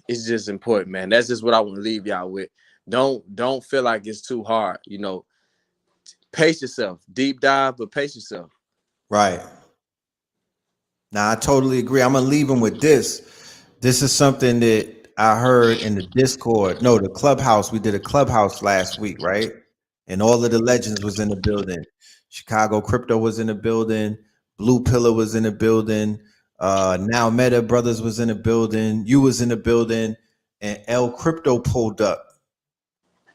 just important, man. That's just what I want to leave y'all with. Don't feel like it's too hard. You know, pace yourself. Deep dive, but pace yourself. Right. Now I totally agree. I'm gonna leave him with this. This is something that I heard in the Discord. No, the clubhouse. We did a clubhouse last week, right? And all of the legends was in the building. Chicago Crypto was in the building. Blue Pillar was in the building. Now Meta Brothers was in the building. You was in the building, and El Crypto pulled up.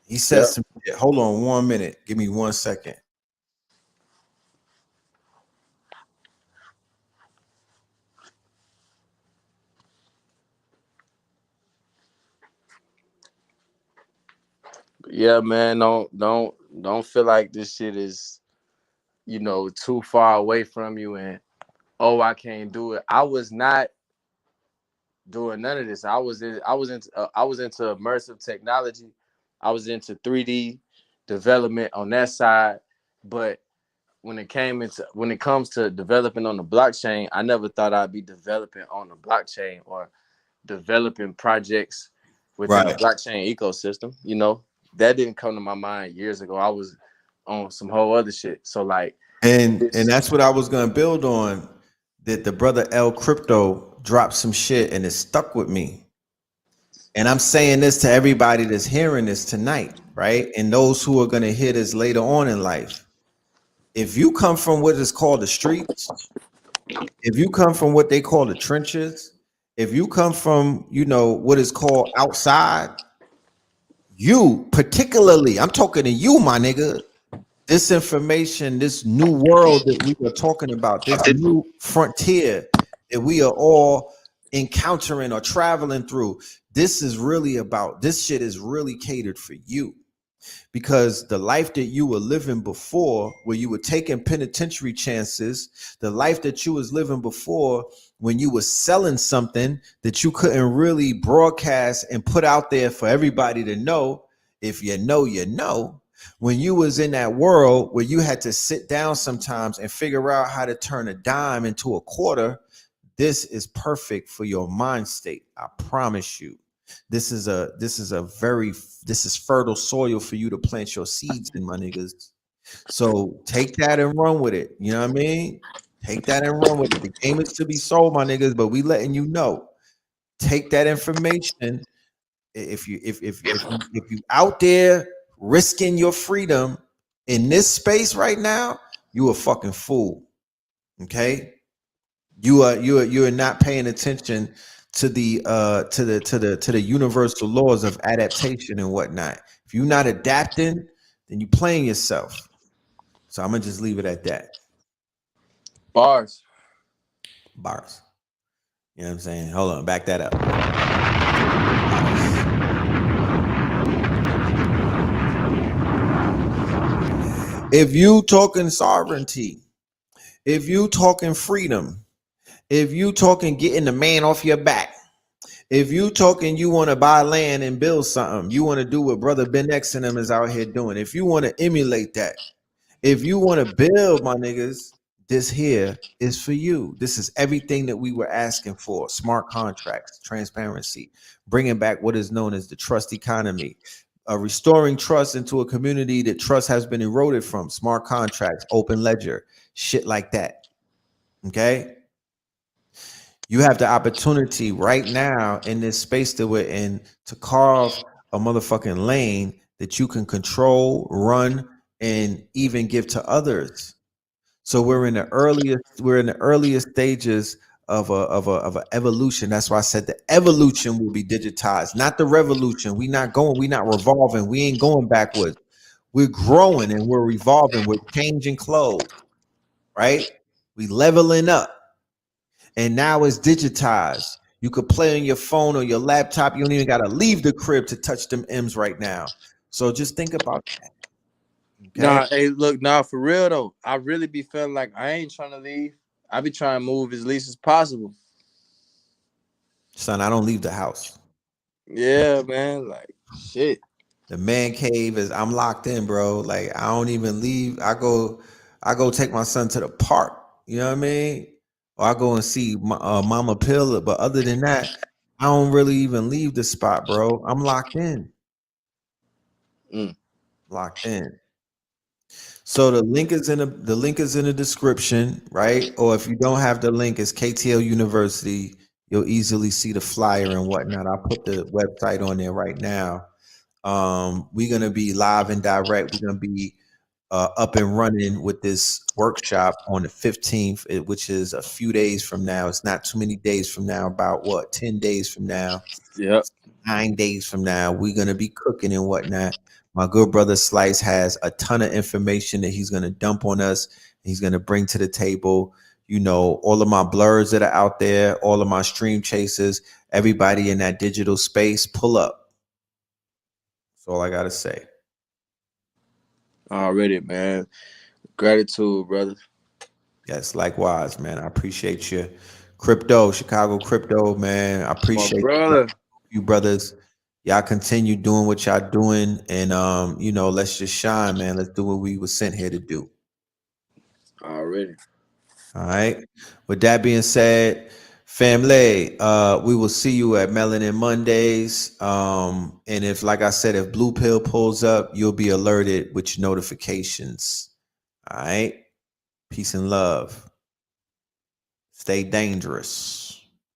He said Yeah. some shit. Hold on 1 minute. Give me 1 second. Yeah, man. Don't feel like this shit is, you know, too far away from you and oh, I can't do it. I was not doing none of this. I was into immersive technology. I was into 3D development on that side, but when it comes to developing on the blockchain, I never thought I'd be developing on the blockchain or developing projects within the Right. blockchain ecosystem. That didn't come to my mind years ago. I was on some whole other shit. So like And this, that's what I was gonna build on. That the brother L Crypto dropped some shit and it stuck with me. And I'm saying this to everybody that's hearing this tonight, right? And those who are gonna hear this later on in life. If you come from what is called the streets, if you come from what they call the trenches, if you come from, what is called outside, you particularly, I'm talking to you, my nigga. This information, this new world that we are talking about, this new frontier that we are all encountering or traveling through, this shit is really catered for you. Because the life that you were living before, where you were taking penitentiary chances, the life that you was living before when you were selling something that you couldn't really broadcast and put out there for everybody to know, if you know, you know. When you was in that world where you had to sit down sometimes and figure out how to turn a dime into a quarter, this is perfect for your mind state. I promise you. This is fertile soil for you to plant your seeds in, my niggas. So take that and run with it. You know what I mean? Take that and run with it. The game is to be sold, my niggas, but we letting you know. Take that information. If you out there risking your freedom in this space right now, you a fucking fool. Okay? You are not paying attention to the universal laws of adaptation and whatnot. If you're not adapting, then you playing yourself. So I'm gonna just leave it at that. bars. Bars. You know what I'm saying? Hold on, back that up. If you talking sovereignty, if you talking freedom, if you talking getting the man off your back, if you talking you want to buy land and build something, you want to do what brother Ben X and them is out here doing. If you want to emulate that, if you want to build, my niggas, this here is for you. This is everything that we were asking for: smart contracts, transparency, bringing back what is known as the trust economy, restoring trust into a community that trust has been eroded from. Smart contracts, open ledger, shit like that. Okay. You have the opportunity right now in this space that we're in to carve a motherfucking lane that you can control, run, and even give to others. So we're in the earliest stages of a evolution. That's why I said the evolution will be digitized, not the revolution. We're not revolving, we ain't going backwards. We're growing and we're revolving, we're changing clothes, right? We leveling up. And now it's digitized. You could play on your phone or your laptop. You don't even got to leave the crib to touch them M's right now. So just think about that. Okay. Nah, hey, look, nah, for real though. I really be feeling like I ain't trying to leave. I be trying to move as least as possible. Son, I don't leave the house. Yeah, man. Like shit. The man cave is I'm locked in, bro. Like I don't even leave. I go take my son to the park. You know what I mean? Or I go and see Mama Pill. But other than that, I don't really even leave the spot, bro. I'm locked in. Locked in. So the link is in the description, right? Or if you don't have the link, it's KTL University. You'll easily see the flyer and whatnot. I'll put the website on there right now. We're gonna be live and direct. We're gonna be up and running with this workshop on the 15th, which is a few days from now. It's not too many days from now. About 10 days from now? Yep. 9 days from now, we're gonna be cooking and whatnot. My good brother Slice has a ton of information that he's gonna dump on us. He's gonna bring to the table. All of my blurs that are out there, all of my stream chasers, everybody in that digital space, pull up. That's all I gotta say. Already, man. Gratitude, brother. Yes, likewise, man. I appreciate you Chicago crypto, man. I My appreciate brother. you brothers. Y'all continue doing what y'all doing, and let's just shine, man. Let's do what we were sent here to do. Already. All right. With that being said, family, we will see you at Melanin Mondays. And if, like I said, if Blue Pill pulls up, you'll be alerted with your notifications. All right. Peace and love. Stay dangerous.